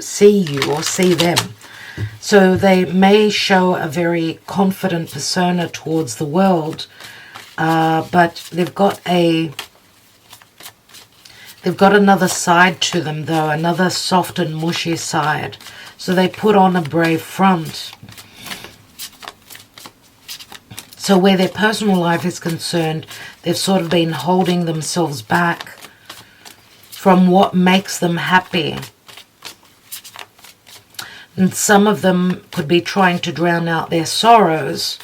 see you or see them. So they may show a very confident persona towards the world, but they've got another side to them, though, another soft and mushy side. So they put on a brave front. So where their personal life is concerned, they've sort of been holding themselves back from what makes them happy. And some of them could be trying to drown out their sorrows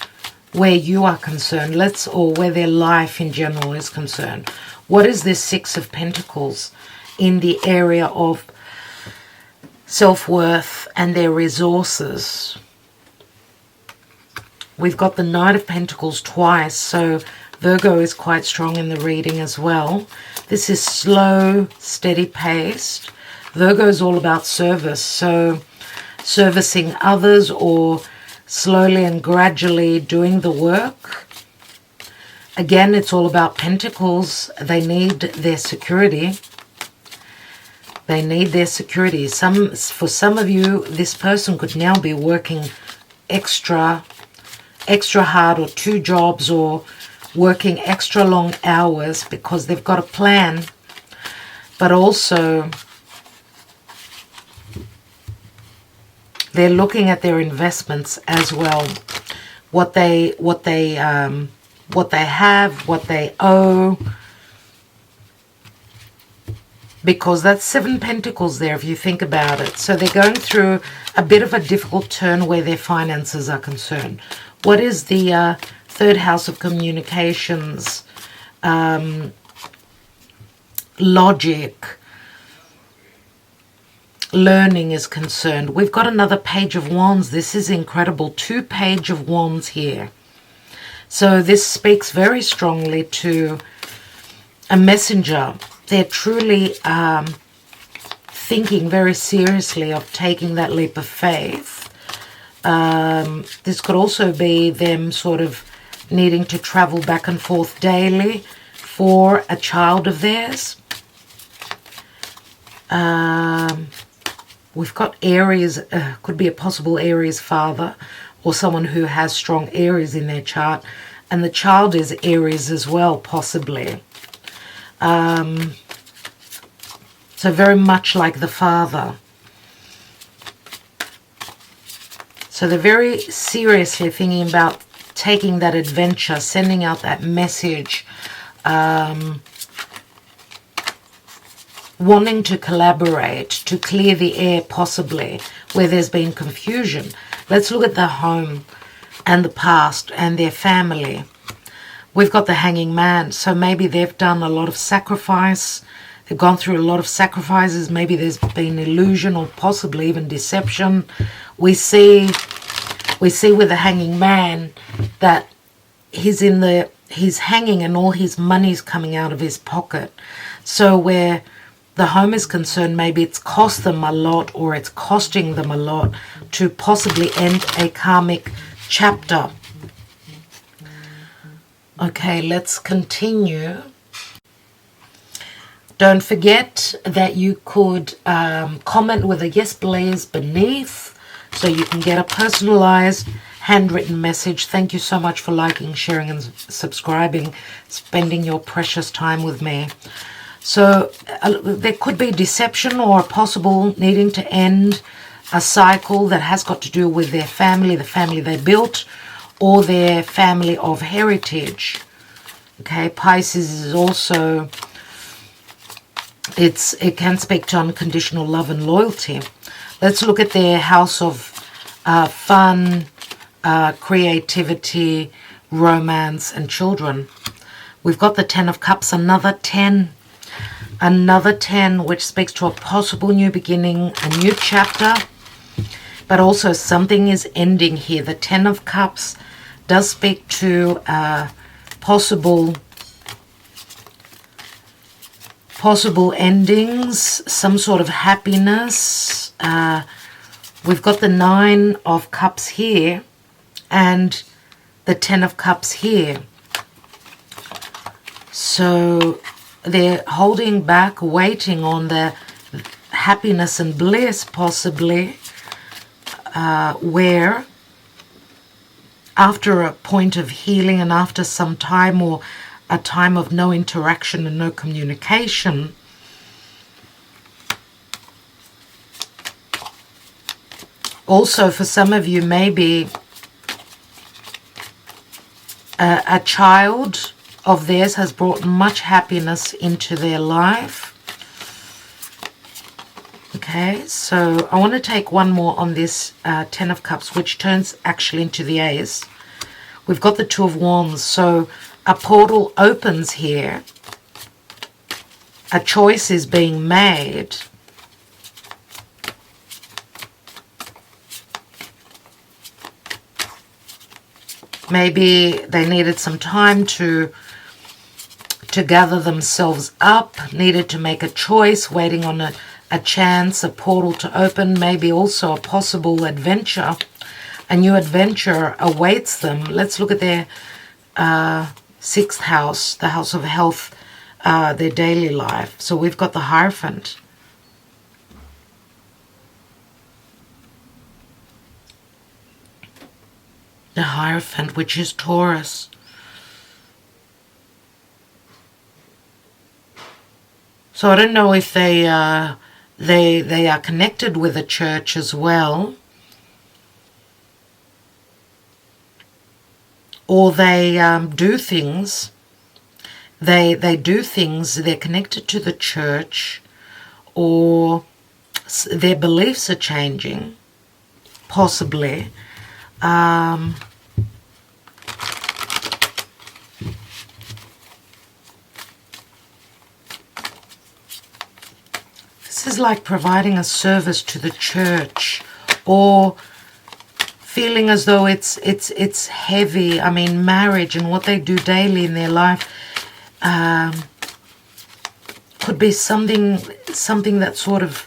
where you are concerned, or where their life in general is concerned. What is this 6 of Pentacles in the area of self-worth and their resources? We've got the Knight of Pentacles twice, so Virgo is quite strong in the reading as well. This is slow, steady paced. Virgo is all about service, so servicing others or slowly and gradually doing the work. Again, it's all about Pentacles. They need their security. They need their security. For some of you, this person could now be working extra hard, or 2 jobs, or working extra long hours because they've got a plan. But also, they're looking at their investments as well. What they what they have, what they owe. Because that's 7 Pentacles there if you think about it. So they're going through a bit of a difficult turn where their finances are concerned. What is the third house of communications? Logic, learning is concerned. We've got another Page of Wands. This is incredible. 2 Page of Wands here. So this speaks very strongly to a messenger. They're truly thinking very seriously of taking that leap of faith. This could also be them sort of needing to travel back and forth daily for a child of theirs. We've got Aries, could be a possible Aries father or someone who has strong Aries in their chart. And the child is Aries as well, possibly. So very much like the father. So they're very seriously thinking about taking that adventure, sending out that message, wanting to collaborate, to clear the air possibly, where there's been confusion. Let's look at the home and the past and their family. We've got the Hanging Man, so maybe they've done a lot of sacrifice. They've gone through a lot of sacrifices. Maybe there's been illusion or possibly even deception. We see with the Hanging Man that he's hanging and all his money's coming out of his pocket. So where the home is concerned, maybe it's cost them a lot or it's costing them a lot to possibly end a karmic chapter. Okay, let's continue. Don't forget that you could comment with a yes please beneath so you can get a personalized handwritten message. Thank you so much for liking, sharing and subscribing, spending your precious time with me. So there could be deception or possible needing to end a cycle that has got to do with their family, the family they built, or their family of heritage. Okay, Pisces is also, it can speak to unconditional love and loyalty. Let's look at their house of fun, creativity, romance, and children. We've got the 10 of Cups, another 10, which speaks to a possible new beginning, a new chapter, but also something is ending here. The 10 of Cups does speak to possible endings, some sort of happiness. We've got the 9 of Cups here and the 10 of Cups here. So they're holding back, waiting on the happiness and bliss, possibly, where after a point of healing and after some time or a time of no interaction and no communication, also for some of you, maybe a child of theirs has brought much happiness into their life. Okay, so I want to take one more on this 10 of Cups, which turns actually into the Ace. We've got the 2 of Wands, so a portal opens here. A choice is being made. Maybe they needed some time to gather themselves up, needed to make a choice, waiting on a chance, a portal to open, maybe also a possible adventure. A new adventure awaits them. Let's look at their 6th house, the house of health, their daily life. So we've got the Hierophant. The Hierophant, which is Taurus. So I don't know if they are connected with a church as well, or they do things. They do things, they're connected to the church, or their beliefs are changing, possibly. This is like providing a service to the church, or feeling as though it's heavy. I mean, marriage and what they do daily in their life could be something that sort of,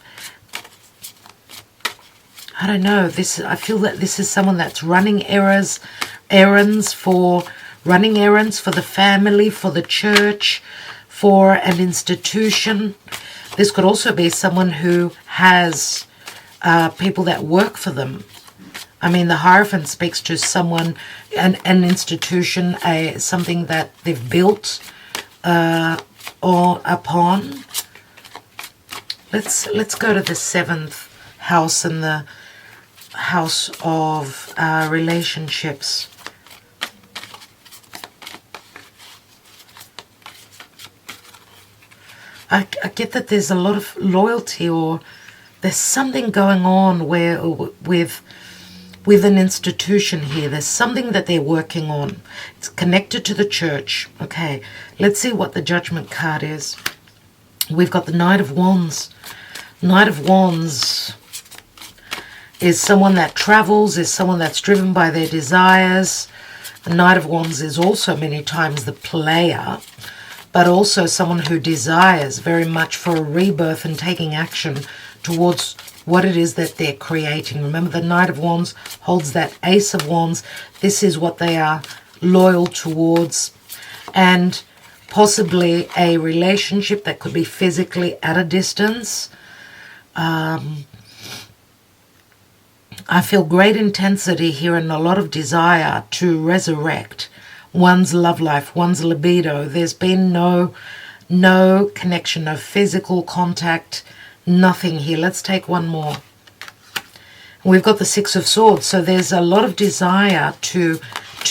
I don't know. I feel that this is someone that's running errands for the family, for the church, for an institution. This could also be someone who has people that work for them. I mean, the Hierophant speaks to someone, an institution, something that they've built or upon. Let's go to the 7th house and the house of relationships. I get that there's a lot of loyalty, or there's something going on where with an institution here. There's something that they're working on. It's connected to the church. Okay, let's see what the Judgment card is. We've got the Knight of Wands. Knight of Wands is someone that travels, is someone that's driven by their desires. The Knight of Wands is also many times the player, but also someone who desires very much for a rebirth and taking action towards what it is that they're creating. Remember, the Knight of Wands holds that Ace of Wands. This is what they are loyal towards. And possibly a relationship that could be physically at a distance. I feel great intensity here and a lot of desire to resurrect one's love life, one's libido. There's been no connection, no physical contact, nothing here. Let's take one more. We've got the Six of Swords, so there's a lot of desire to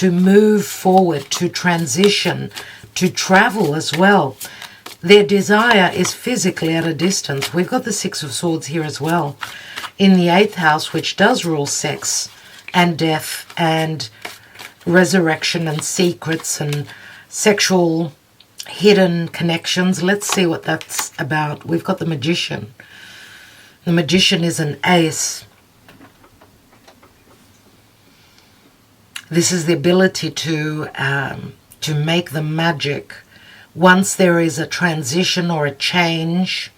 move forward, to transition, to travel as well. Their desire is physically at a distance. We've got the Six of Swords here as well in the 8th house, which does rule sex and death and resurrection and secrets and sexual hidden connections. Let's see what that's about. We've got the Magician. The Magician is an ace. This is the ability to make the magic once there is a transition or a change.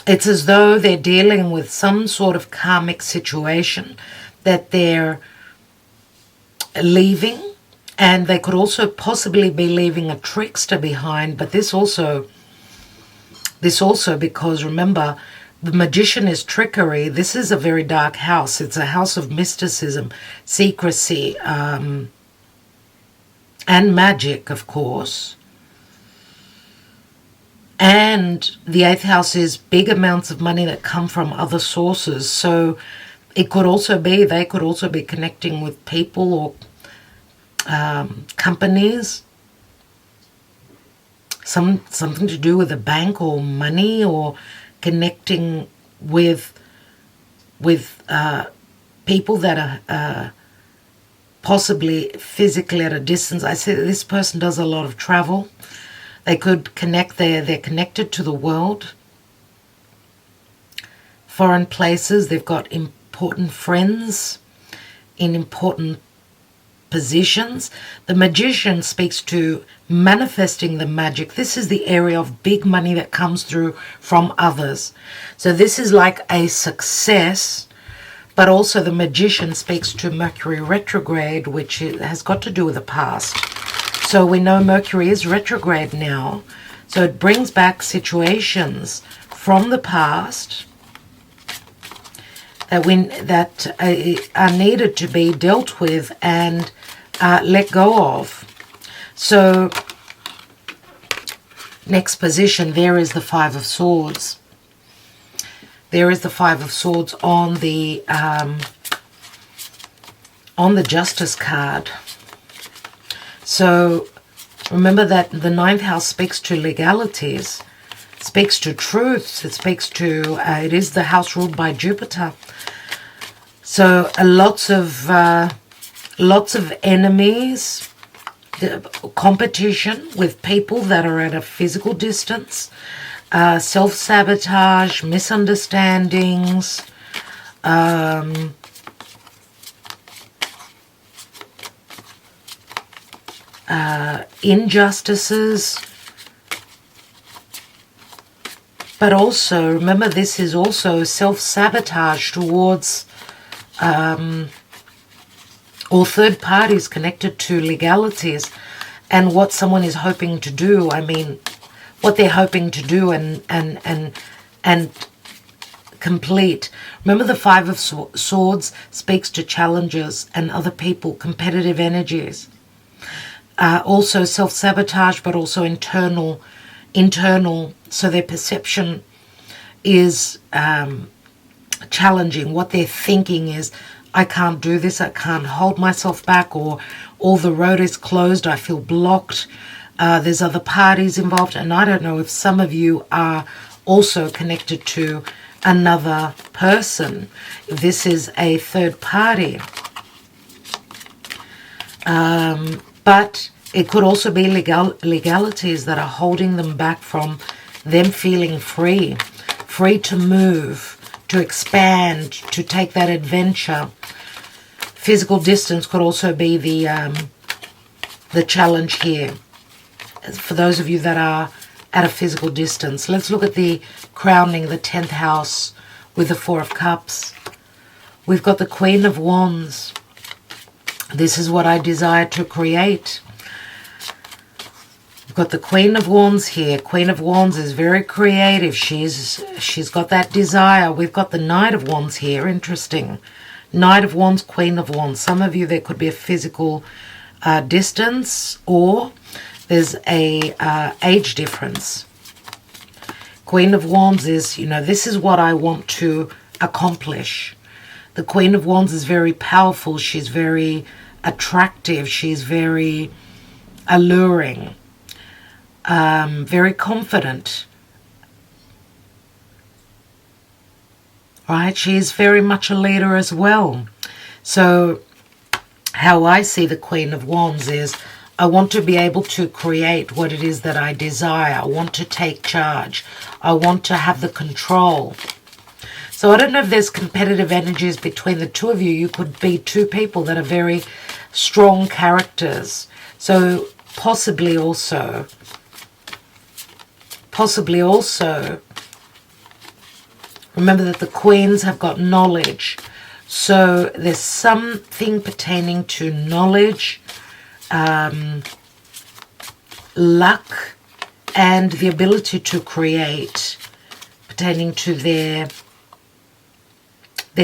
It's as though they're dealing with some sort of karmic situation that they're leaving, and they could also possibly be leaving a trickster behind. But this also because remember, the Magician is trickery. This is a very dark house. It's a house of mysticism, secrecy, and magic, of course. And the 8th house is big amounts of money that come from other sources. So it could also be, they could also be connecting with people or companies. Something to do with a bank or money, or connecting with people that are possibly physically at a distance. I say that this person does a lot of travel. They could connect, they're connected to the world, foreign places. They've got important friends in important positions. The Magician speaks to manifesting the magic. This is the area of big money that comes through from others. So this is like a success, but also the Magician speaks to Mercury retrograde, which has got to do with the past. So we know Mercury is retrograde now. So it brings back situations from the past that are needed to be dealt with and let go of. So next position, there is the Five of Swords. There is the Five of Swords on the Justice card. So remember that the ninth house speaks to legalities, speaks to truths. It speaks to, it is the house ruled by Jupiter. So lots of enemies, competition with people that are at a physical distance, self-sabotage, misunderstandings, injustices. But also, remember, this is also self-sabotage towards or third parties connected to legalities and what someone is hoping to do. I mean, what they're hoping to do and complete. Remember, the Five of Swords speaks to challenges and other people, competitive energies. Also self-sabotage, but also internal. So their perception is challenging. What they're thinking is, I can't do this, I can't hold myself back, or all the road is closed, I feel blocked, there's other parties involved. And I don't know if some of you are also connected to another person, if this is a third party. But it could also be legalities that are holding them back from them feeling free to move, to expand, to take that adventure. Physical distance could also be the challenge here, for those of you that are at a physical distance. Let's look at the crowning, the 10th house with the Four of Cups. We've got the Queen of Wands. This is what I desire to create. We've got the Queen of Wands here. Queen of Wands is very creative. She's got that desire. We've got the Knight of Wands here. Interesting. Knight of Wands, Queen of Wands. Some of you, there could be a physical distance, or there's a age difference. Queen of Wands is, this is what I want to accomplish. The Queen of Wands is very powerful. She's very attractive. She's very alluring. Very confident. Right? She is very much a leader as well. So how I see the Queen of Wands is, I want to be able to create what it is that I desire. I want to take charge. I want to have the control. So I don't know if there's competitive energies between the two of you. You could be two people that are very strong characters. So possibly also, remember that the queens have got knowledge. So there's something pertaining to knowledge, luck, and the ability to create, pertaining to their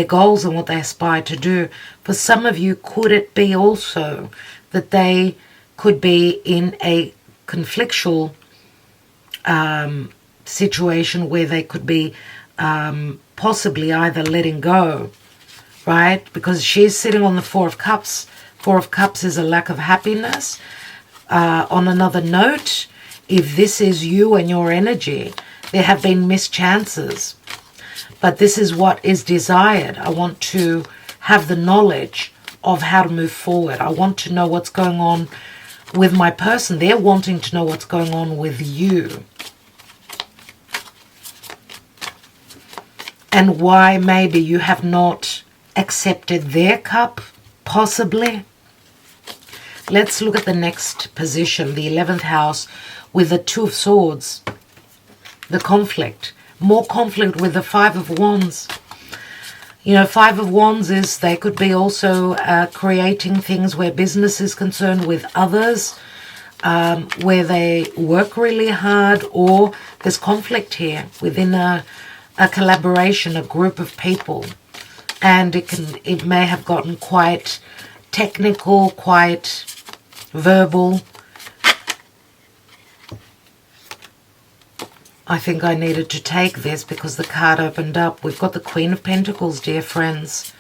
goals and what they aspire to do. For some of you, could it be also that they could be in a conflictual situation where they could be possibly either letting go, right? Because she's sitting on the Four of Cups. Four of Cups is a lack of happiness. On another note, if this is you and your energy, there have been missed chances. But this is what is desired. I want to have the knowledge of how to move forward. I want to know what's going on with my person. They're wanting to know what's going on with you. And why maybe you have not accepted their cup, possibly. Let's look at the next position, the 11th house, with the Two of Swords. The conflict. More conflict with the Five of Wands. Five of Wands is, they could be also creating things where business is concerned with others, where they work really hard, or there's conflict here within a collaboration, a group of people. And it may have gotten quite technical, quite verbal. I think I needed to take this because the card opened up. We've got the Queen of Pentacles, dear friends.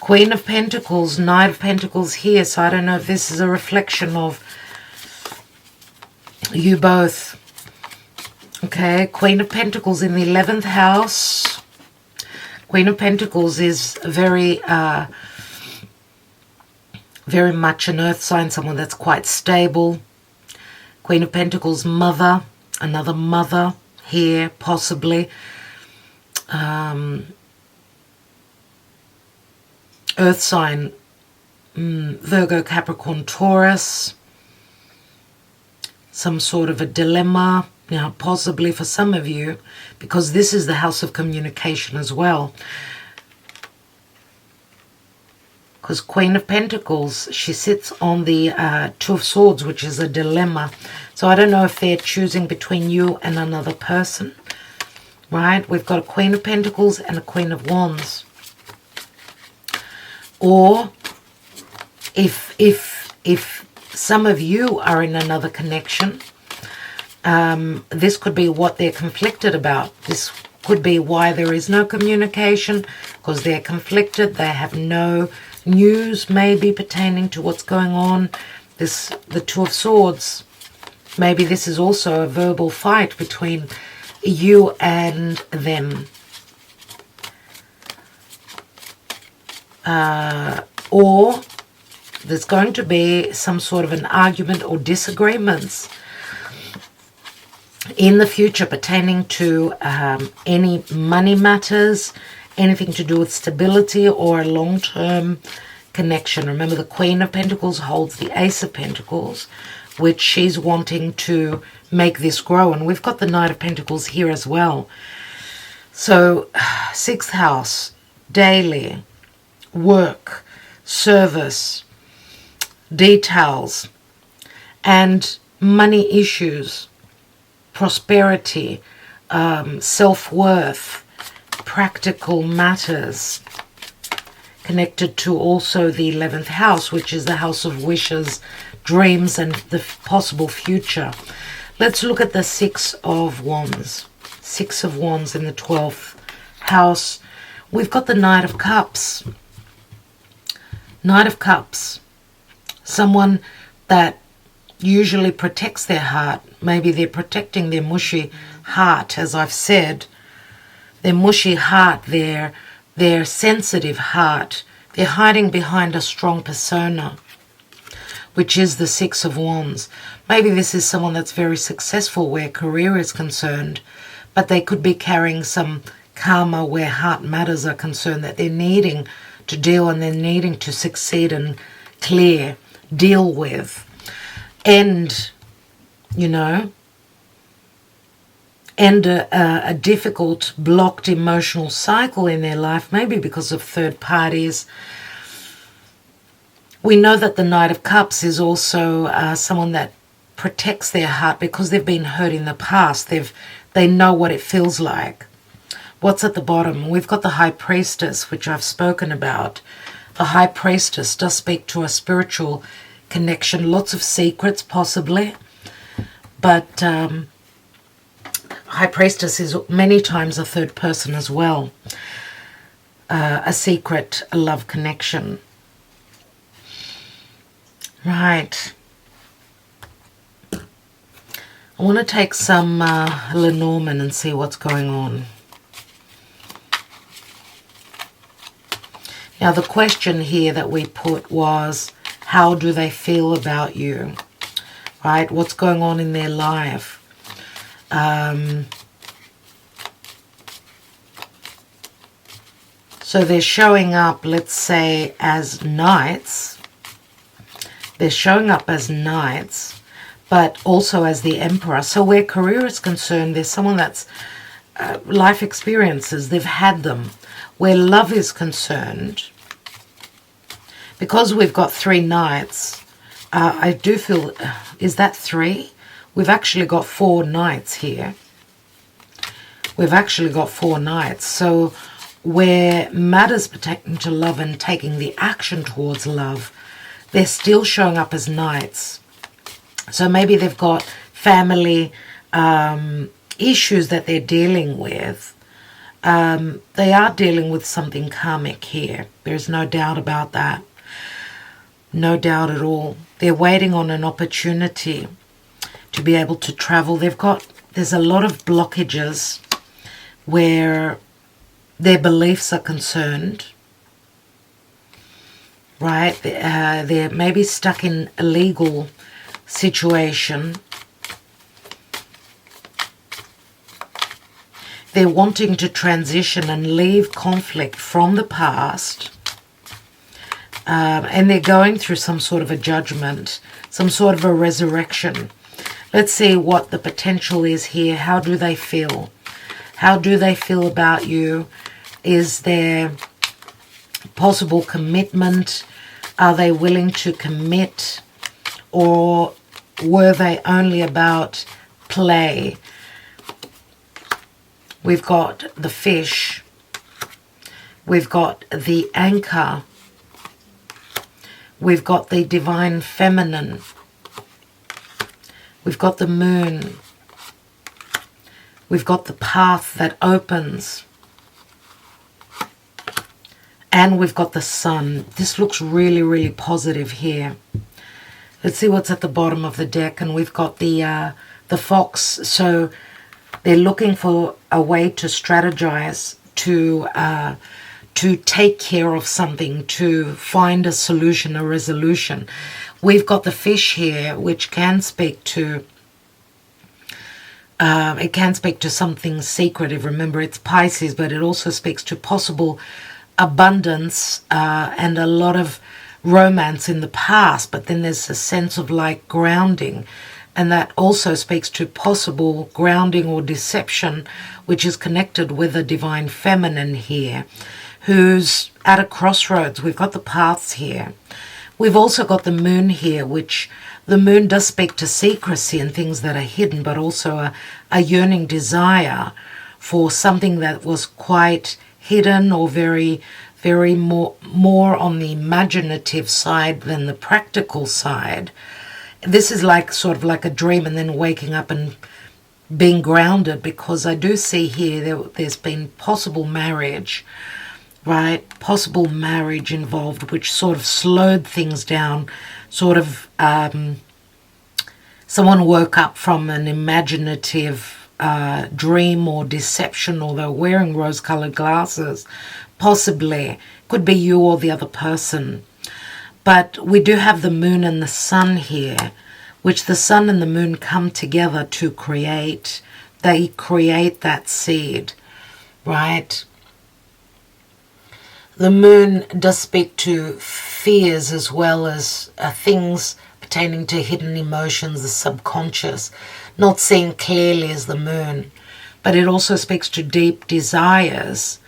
Queen of Pentacles, Knight of Pentacles here. So I don't know if this is a reflection of you both. Okay, Queen of Pentacles in the 11th house. Queen of Pentacles is very much an earth sign, someone that's quite stable. Queen of Pentacles, mother, another mother here, possibly. Earth sign, Virgo, Capricorn, Taurus. Some sort of a dilemma. Now, possibly for some of you, because this is the house of communication as well. Because Queen of Pentacles, she sits on the Two of Swords, which is a dilemma. So I don't know if they're choosing between you and another person, right? We've got a Queen of Pentacles and a Queen of Wands. Or if some of you are in another connection, this could be what they're conflicted about. This could be why there is no communication, because they're conflicted. They have no news maybe pertaining to what's going on. The Two of Swords, maybe this is also a verbal fight between you and them. Or there's going to be some sort of an argument or disagreements in the future pertaining to any money matters, anything to do with stability or a long-term connection. Remember, the Queen of Pentacles holds the Ace of Pentacles, which she's wanting to make this grow. And we've got the Knight of Pentacles here as well. So, 6th house, daily, work, service, details, and money issues, prosperity, self-worth, practical matters, connected to also the 11th house, which is the house of wishes, dreams, and the possible future. Let's look at the 6 of Wands. 6 of Wands in the 12th house. We've got the Knight of Cups. Knight of Cups. Someone that usually protects their heart. Maybe they're protecting their mushy heart, as I've said. Their mushy heart, their sensitive heart. They're hiding behind a strong persona, which is the 6 of Wands. Maybe this is someone that's very successful where career is concerned, but they could be carrying some karma where heart matters are concerned that they're needing to deal, and they're needing to succeed and deal with. End, end a difficult, blocked emotional cycle in their life, maybe because of third parties. We know that the Knight of Cups is also someone that protects their heart because they've been hurt in the past. They know what it feels like. What's at the bottom? We've got the High Priestess, which I've spoken about. The High Priestess does speak to a spiritual connection, lots of secrets possibly, but High Priestess is many times a third person as well, a secret, a love connection. Right. I want to take some Lenormand and see what's going on. Now, the question here that we put was, how do they feel about you? Right? What's going on in their life? So they're showing up, let's say, as knights. They're showing up as knights, but also as the Emperor. So where career is concerned, there's someone that's life experiences, they've had them. Where love is concerned, because we've got 3 knights, I do feel, is that 3? We've actually got 4 knights here. We've actually got 4 knights. So where matters pertaining to love and taking the action towards love, they're still showing up as knights. So maybe they've got family issues that they're dealing with. They are dealing with something karmic here. There's no doubt about that. No doubt at all. They're waiting on an opportunity to be able to travel. There's a lot of blockages where their beliefs are concerned, right? They're maybe stuck in a legal situation. They're wanting to transition and leave conflict from the past. And they're going through some sort of a judgment, some sort of a resurrection. Let's see what the potential is here. How do they feel? How do they feel about you? Is there possible commitment? Are they willing to commit? Or were they only about play? We've got the fish. We've got the anchor. We've got the divine feminine. We've got the moon. We've got the path that opens. And we've got the sun. This looks really, really positive here. Let's see what's at the bottom of the deck. And we've got the fox. So they're looking for a way to strategize, to take care of something, to find a solution, a resolution. We've got the fish here, which can speak to, it can speak to something secretive. Remember, it's Pisces, but it also speaks to possible abundance and a lot of romance in the past. But then there's a sense of like grounding. And that also speaks to possible grounding or deception, which is connected with the divine feminine here, who's at a crossroads. We've got the paths here. We've also got the moon here, which the moon does speak to secrecy and things that are hidden, but also a yearning desire for something that was quite hidden or very, very more on the imaginative side than the practical side. This is like sort of like a dream and then waking up and being grounded, because I do see here there's been possible marriage, right? Possible marriage involved, which sort of slowed things down. Sort of someone woke up from an imaginative dream or deception, or they're wearing rose-colored glasses. Possibly. Could be you or the other person. But we do have the moon and the sun here, which the sun and the moon come together to create. They create that seed, right? The moon does speak to fears as well as things pertaining to hidden emotions, the subconscious, not seen clearly as the moon. But it also speaks to deep desires,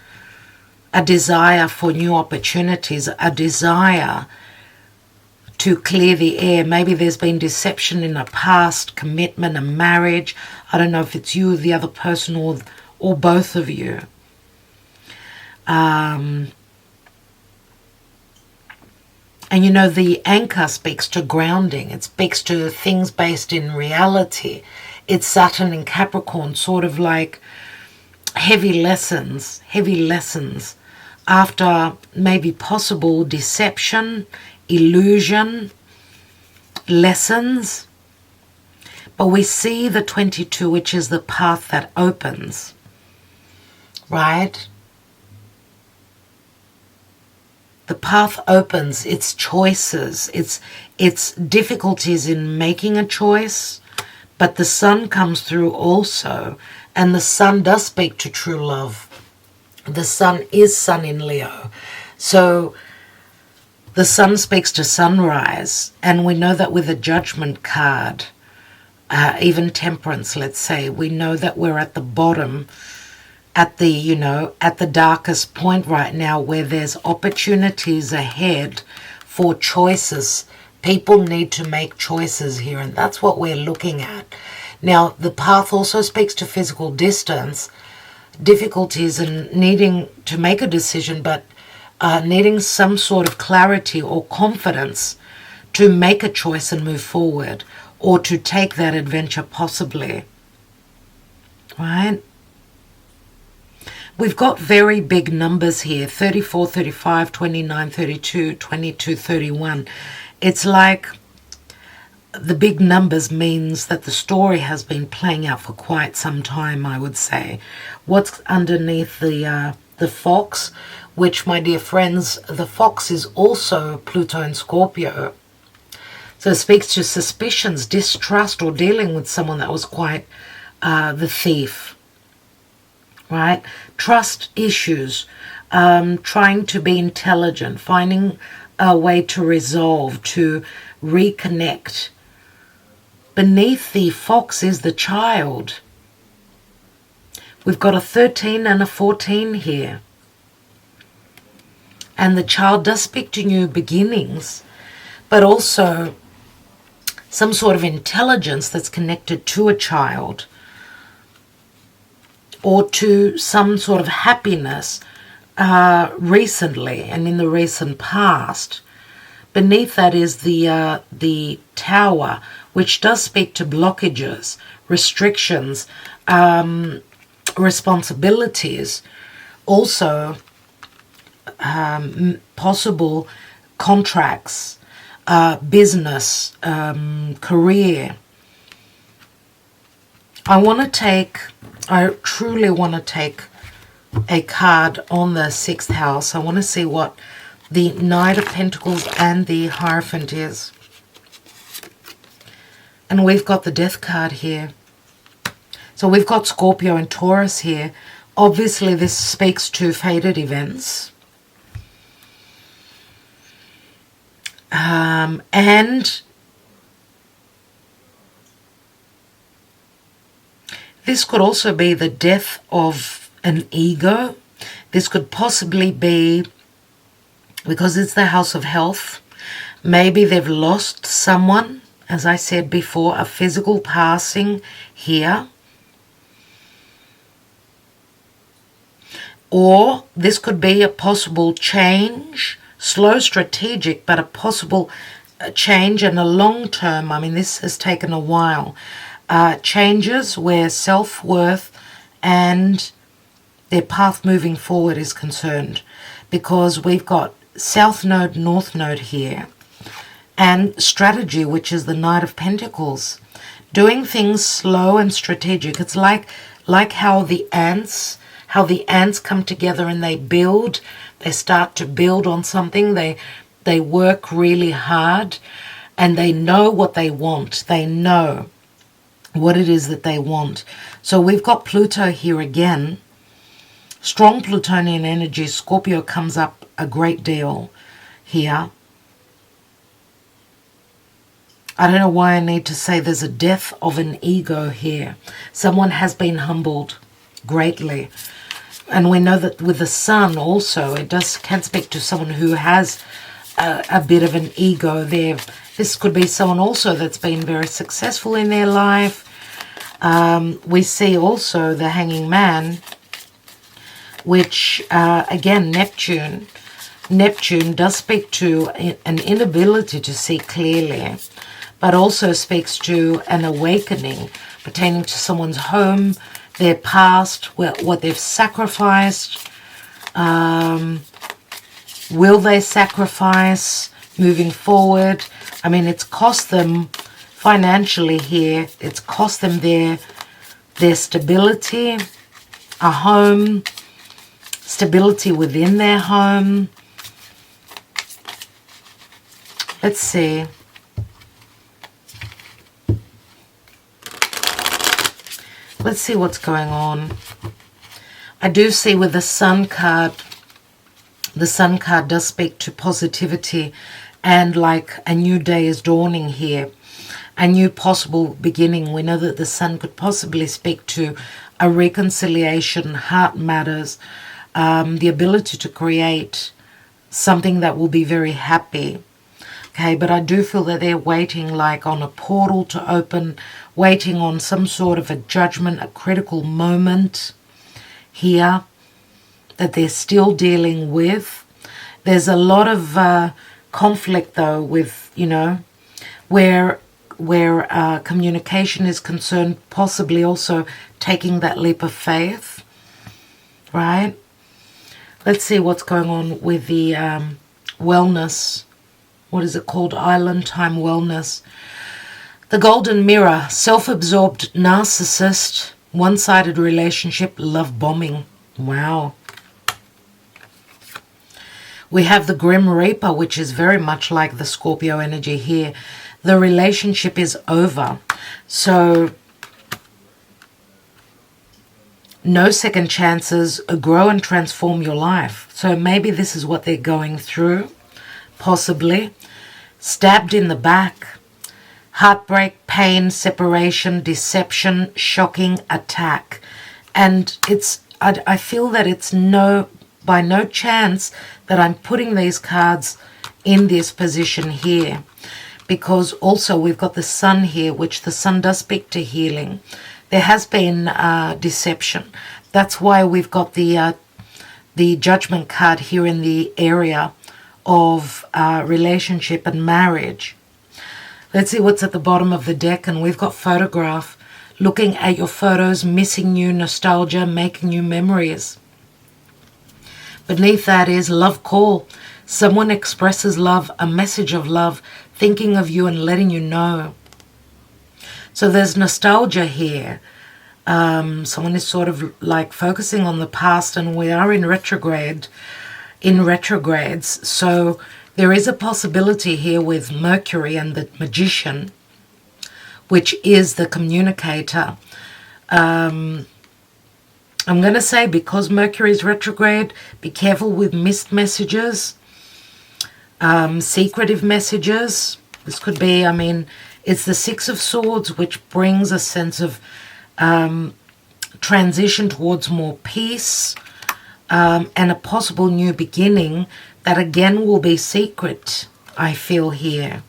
a desire for new opportunities, a desire to clear the air. Maybe there's been deception in a past, commitment, a marriage. I don't know if it's you, the other person, or both of you. And you know, the anchor speaks to grounding. It speaks to things based in reality. It's Saturn in Capricorn, sort of like heavy lessons after maybe possible deception, illusion, lessons. But we see the 22, which is the path that opens, right? The path opens, it's choices, it's difficulties in making a choice, but the sun comes through also, and the sun does speak to true love. The sun is Sun in Leo. So the sun speaks to sunrise, and we know that with the Judgment card, even Temperance, let's say, we know that we're at the bottom, at the darkest point right now, where there's opportunities ahead for choices. People need to make choices here, and that's what we're looking at. Now, the path also speaks to physical distance, difficulties in needing to make a decision, but needing some sort of clarity or confidence to make a choice and move forward, or to take that adventure possibly, right? we've got very big numbers here, 34, 35, 29, 32, 22, 31. It's like the big numbers means that the story has been playing out for quite some time, I would say. What's underneath the fox, which, my dear friends, the fox is also Pluto and Scorpio. So it speaks to suspicions, distrust, or dealing with someone that was quite the thief, right? Trust issues, trying to be intelligent, finding a way to resolve, to reconnect. Beneath the fox is the child. We've got a 13 and a 14 here. And the child does speak to new beginnings, but also some sort of intelligence that's connected to a child, or to some sort of happiness recently and in the recent past. Beneath that is the tower, which does speak to blockages, restrictions, responsibilities, also possible contracts, business, career. I truly want to take a card on the 6th house. I want to see what the Knight of Pentacles and the Hierophant is. And we've got the Death card here. So we've got Scorpio and Taurus here. Obviously, this speaks to fated events. And this could also be the death of an ego. This could possibly be, because it's the house of health, maybe they've lost someone, as I said before, a physical passing here. Or this could be a possible change, slow, strategic, but a possible change and a long term. I mean, this has taken a while. Changes where self-worth and their path moving forward is concerned, because we've got South Node, North Node here, and strategy, which is the Knight of Pentacles. Doing things slow and strategic. It's like how the ants come together and they build. They start to build on something. They work really hard, and they know what they want. They know what it is that they want. So we've got Pluto here again. Strong Plutonian energy. Scorpio comes up a great deal here. I don't know why I need to say there's a death of an ego here. Someone has been humbled greatly. And we know that with the sun also, it can speak to someone who has a bit of an ego there. This could be someone also that's been very successful in their life. We see also the Hanging Man, which, again, Neptune. Neptune does speak to an inability to see clearly, but also speaks to an awakening pertaining to someone's home, their past, what they've sacrificed. Will they sacrifice moving forward? I mean, it's cost them financially here. It's cost them their stability, a home, stability within their home. Let's see. Let's see what's going on. I do see with the Sun card does speak to positivity and like a new day is dawning here. A new possible beginning. We know that the Sun could possibly speak to a reconciliation, heart matters, the ability to create something that will be very happy. Okay, but I do feel that they're waiting like on a portal to open, waiting on some sort of a judgment, a critical moment here that they're still dealing with. There's a lot of conflict though with, you know, where communication is concerned, possibly also taking that leap of faith. right? Let's see what's going on with the wellness. What is it called? Island time wellness. The golden mirror, self-absorbed narcissist, one-sided relationship, love bombing. Wow. We have the Grim Reaper, which is very much like the Scorpio energy here. The relationship is over. So no second chances, grow and transform your life. So maybe this is what they're going through, possibly. Stabbed in the back, heartbreak, pain, separation, deception, shocking, attack. And I feel that it's by no chance that I'm putting these cards in this position here. Because also we've got the sun here, which the sun does speak to healing. There has been deception. That's why we've got the judgment card here in the area of relationship and marriage. Let's see what's at the bottom of the deck. And we've got photograph. Looking at your photos, missing you, nostalgia, making you memories. Beneath that is love call. Someone expresses love, a message of love, thinking of you and letting you know. So there's nostalgia here. Someone is sort of like focusing on the past, and we are in retrogrades. So there is a possibility here with Mercury and the Magician, which is the communicator. I'm going to say, because Mercury is retrograde, be careful with missed messages, secretive messages. This could be, it's the Six of Swords, which brings a sense of transition towards more peace and a possible new beginning that again will be secret, I feel here.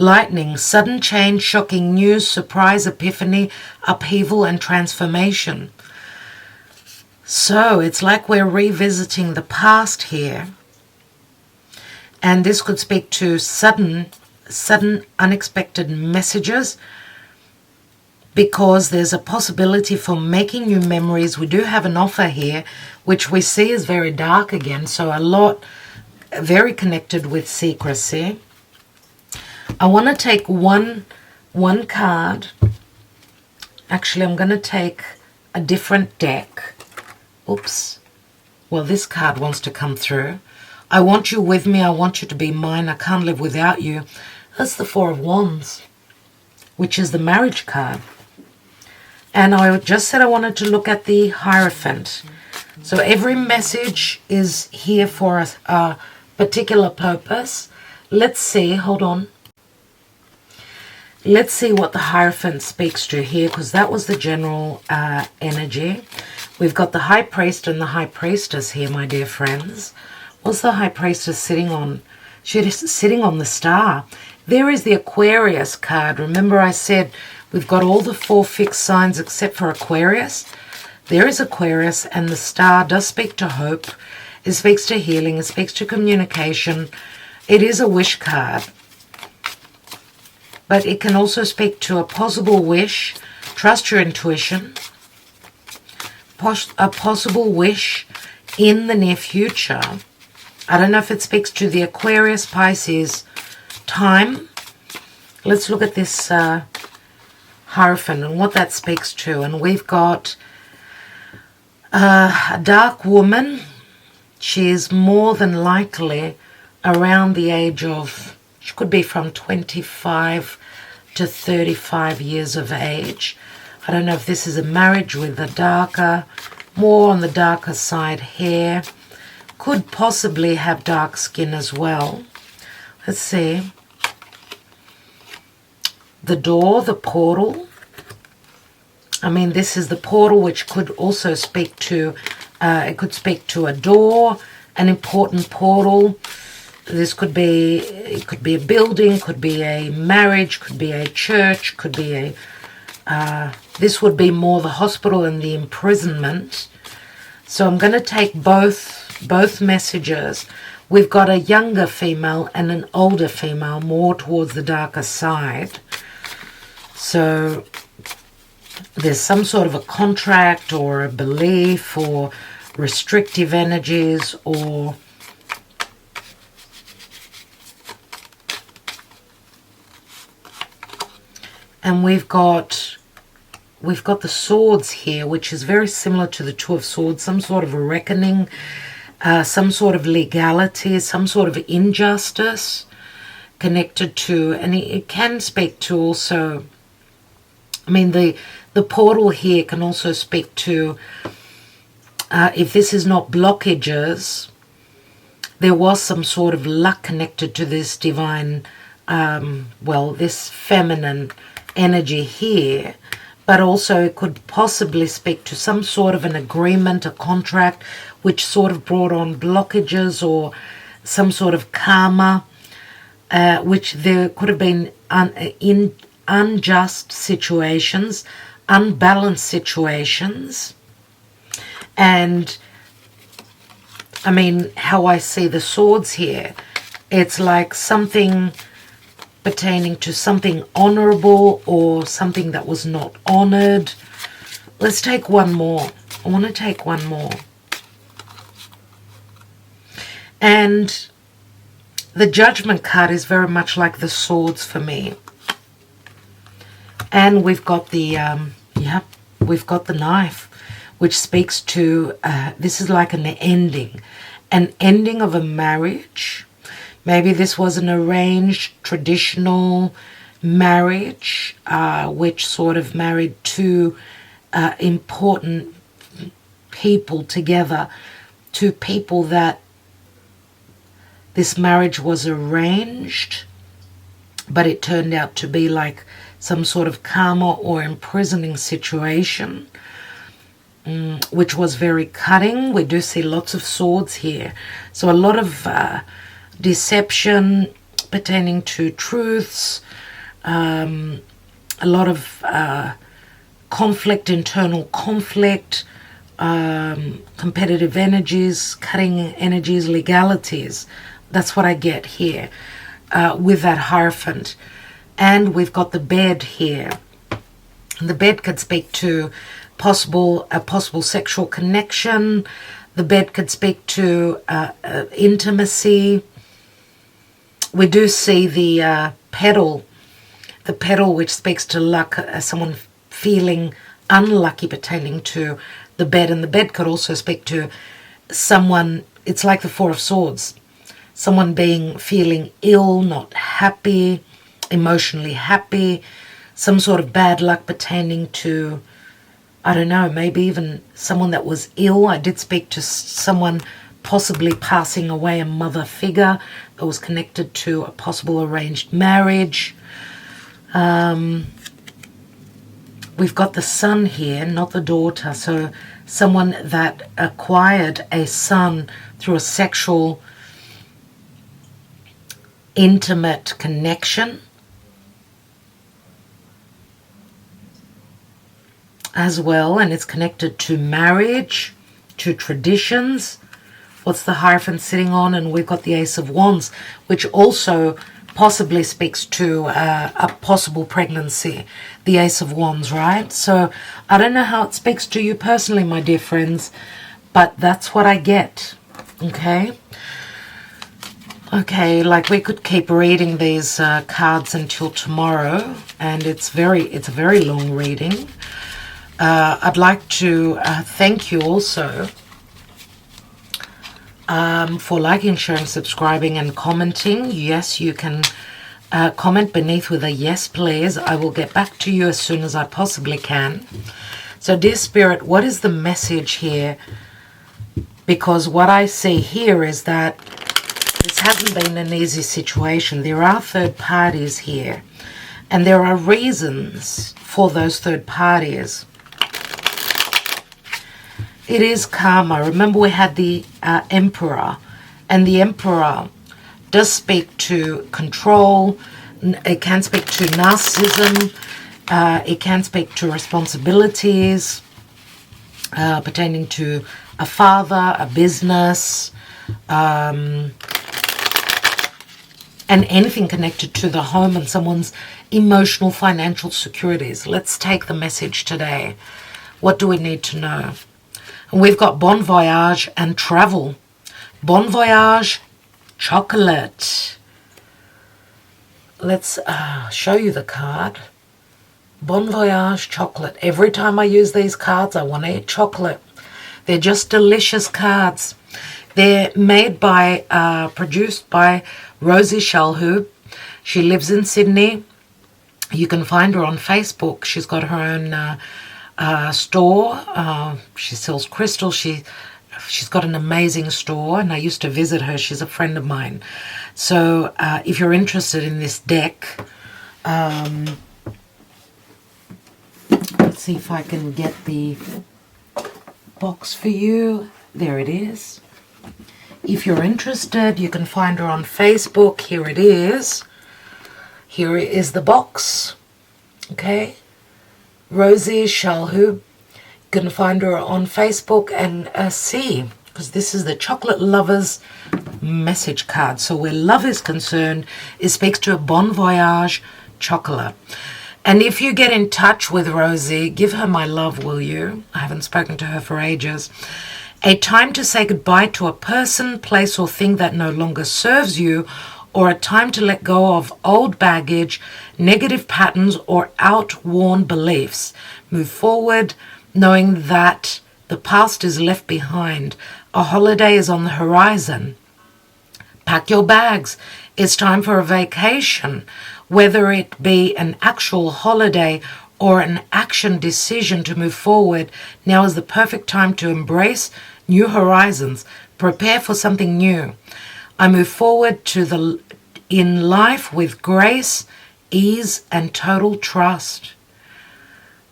Lightning, sudden change, shocking news, surprise, epiphany, upheaval and transformation. So it's like we're revisiting the past here. And this could speak to sudden unexpected messages, because there's a possibility for making new memories. We do have an offer here, which we see is very dark again. So a lot, very connected with secrecy. I want to take one card. Actually, I'm going to take a different deck. Oops. Well, this card wants to come through. I want you with me. I want you to be mine. I can't live without you. That's the Four of Wands, which is the marriage card. And I just said I wanted to look at the Hierophant. So every message is here for a particular purpose. Let's see. Hold on. Let's see what the Hierophant speaks to here, because that was the general energy. We've got the High Priest and the High Priestess here, my dear friends. What's the High Priestess sitting on? She's sitting on the Star. There is the Aquarius card. Remember I said we've got all the 4 fixed signs except for Aquarius. There is Aquarius, and the Star does speak to hope. It speaks to healing. It speaks to communication. It is a wish card. But it can also speak to a possible wish. Trust your intuition. A possible wish in the near future. I don't know if it speaks to the Aquarius, Pisces time. Let's look at this Hierophant and what that speaks to. And we've got a dark woman. She is more than likely around the age of, she could be from 25 to 35 years of age. I don't know if this is a marriage with a more on the darker side hair. Could possibly have dark skin as well. Let's see. The door, the portal. This is the portal, which could also speak to, it could speak to a door, an important portal. This could be, it could be a building, could be a marriage, could be a church, could be a, this would be more the hospital and the imprisonment. So I'm going to take both messages. We've got a younger female and an older female, more towards the darker side. So there's some sort of a contract or a belief or restrictive energies, or and we've got the swords here, which is very similar to the Two of Swords, some sort of a reckoning, some sort of legality, some sort of injustice connected to, and it can speak to also, I mean, the portal here can also speak to, if this is not blockages, there was some sort of luck connected to this divine, well, this feminine energy here, but also it could possibly speak to some sort of an agreement, a contract, which sort of brought on blockages or some sort of karma, which there could have been in unjust situations, unbalanced situations. And I mean, how I see the swords here, it's like something pertaining to something honorable or something that was not honored. Let's take one more. I want to take one more. And the Judgment card is very much like the swords for me. And we've got the, we've got the knife, which speaks to, this is like an ending of a marriage. Maybe this was an arranged, traditional marriage, which sort of married two important people together, two people that this marriage was arranged, but it turned out to be like some sort of karma or imprisoning situation, which was very cutting. We do see lots of swords here. So a lot of deception pertaining to truths, a lot of conflict, internal conflict, competitive energies, cutting energies, legalities. That's what I get here with that Hierophant. And we've got the bed here. And the bed could speak to a possible sexual connection. The bed could speak to intimacy. We do see the petal which speaks to luck, someone feeling unlucky pertaining to the bed. And the bed could also speak to someone, it's like the Four of Swords, someone feeling ill, not happy, emotionally happy, some sort of bad luck pertaining to, I don't know, maybe even someone that was ill. I did speak to someone possibly passing away, a mother figure that was connected to a possible arranged marriage. We've got the son here, not the daughter. So someone that acquired a son through a sexual, intimate connection as well, and it's connected to marriage, to traditions. What's the Hierophant sitting on? And we've got the Ace of Wands, which also possibly speaks to a possible pregnancy, the Ace of Wands, right? So I don't know how it speaks to you personally, my dear friends, but that's what I get, okay? Okay, like we could keep reading these cards until tomorrow, and it's a very long reading. I'd like to thank you also for liking, sharing, subscribing, and commenting. Yes, you can comment beneath with a yes, please. I will get back to you as soon as I possibly can. So, dear Spirit, what is the message here? Because what I see here is that this hasn't been an easy situation. There are third parties here, and there are reasons for those third parties. It is karma. Remember, we had the Emperor, and the Emperor does speak to control. It can speak to narcissism. It can speak to responsibilities pertaining to a father, a business, and anything connected to the home and someone's emotional financial securities. Let's take the message today. What do we need to know? And we've got bon voyage and travel. Bon voyage, chocolate. Let's show you the card. Bon voyage, chocolate. Every time I use these cards, I want to eat chocolate. They're just delicious cards. They're made by, produced by Rosie Shalhoub. She lives in Sydney. You can find her on Facebook. She's got her own store. She sells crystals. She's got an amazing store, and I used to visit her. She's a friend of mine. So if you're interested in this deck, let's see if I can get the box for you. There it is. If you're interested, you can find her on Facebook. Here it is. Here is the box. Okay. Rosie Shalhoub. You can find her on Facebook and see, because this is the Chocolate Lovers message card. So where love is concerned, it speaks to a bon voyage chocolate. And if you get in touch with Rosie, give her my love, will you? I haven't spoken to her for ages. A time to say goodbye to a person, place, or thing that no longer serves you, or a time to let go of old baggage, negative patterns, or outworn beliefs. Move forward, knowing that the past is left behind. A holiday is on the horizon. Pack your bags. It's time for a vacation. Whether it be an actual holiday or an action decision to move forward, now is the perfect time to embrace new horizons. Prepare for something new. I move forward in life with grace, ease, and total trust.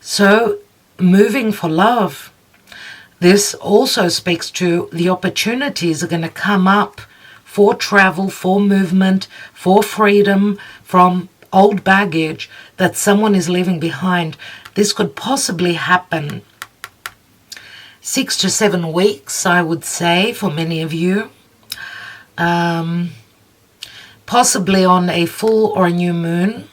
So, moving for love. This also speaks to the opportunities are going to come up for travel, for movement, for freedom from old baggage that someone is leaving behind. This could possibly happen 6 to 7 weeks, I would say, for many of you. Possibly on a full or a new moon.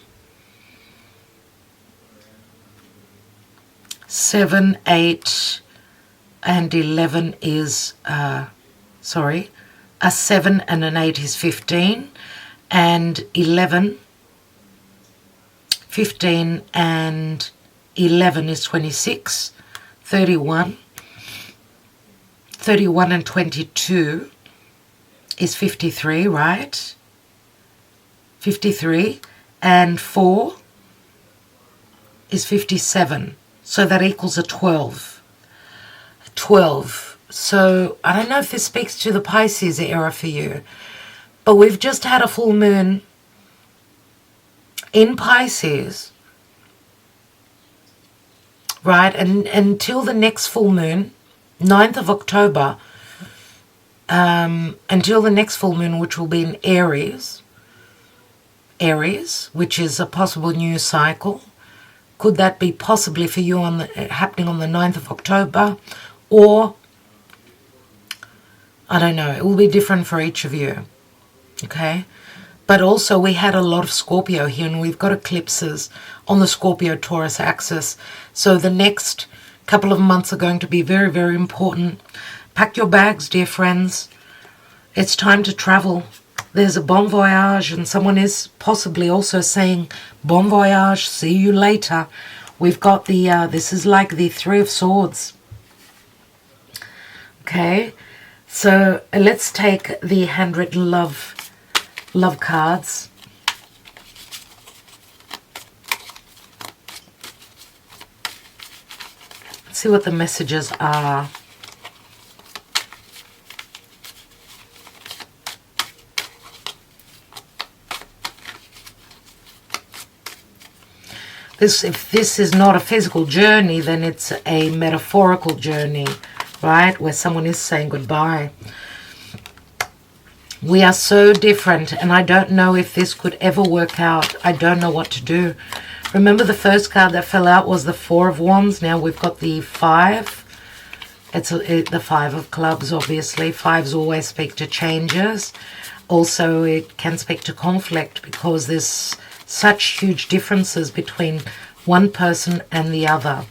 7, 8, and 11 is, a 7 and an 8 is 15, and 11, 15 and 11 is 26, 31, 31 and 22 is 53, right? 53, and 4 is 57, so that equals a 12. 12. So I don't know if this speaks to the Pisces era for you, but we've just had a full moon in Pisces, right? And until the next full moon, 9th of October, until the next full moon, which will be in Aries, which is a possible new cycle. Could that be possibly for you happening on the 9th of October? Or, I don't know, it will be different for each of you, okay? But also we had a lot of Scorpio here, and we've got eclipses on the Scorpio-Taurus axis. So the next couple of months are going to be very, very important. Pack your bags, dear friends. It's time to travel. There's a bon voyage, and someone is possibly also saying bon voyage, see you later. We've got the, this is like the 3 of Swords. Okay, so let's take the handwritten love cards. Let's see what the messages are. If this is not a physical journey, then it's a metaphorical journey, right? Where someone is saying goodbye. We are so different, and I don't know if this could ever work out. I don't know what to do. Remember, the first card that fell out was the 4 of Wands. Now we've got the 5. It's the 5 of Clubs, obviously. 5s always speak to changes. Also, it can speak to conflict because there's such huge differences between one person and the other.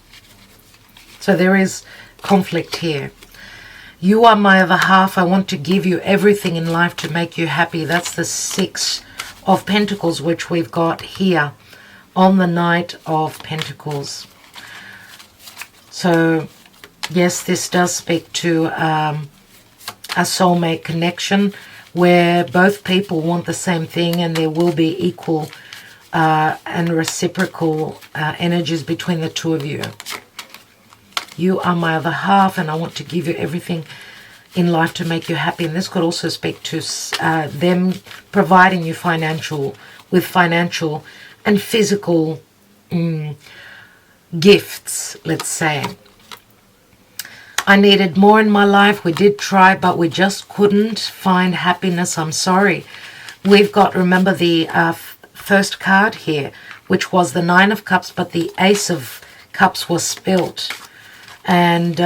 So there is conflict here. You are my other half. I want to give you everything in life to make you happy. That's the 6 of Pentacles, which we've got here on the Knight of Pentacles. So, yes, this does speak to a soulmate connection where both people want the same thing, and there will be equal and reciprocal energies between the two of you. You are my other half, and I want to give you everything in life to make you happy. And this could also speak to them providing you financial and physical gifts, let's say. I needed more in my life. We did try, but we just couldn't find happiness. I'm sorry. We've got, remember, the first card here, which was the 9 of Cups, but the Ace of Cups was spilt. And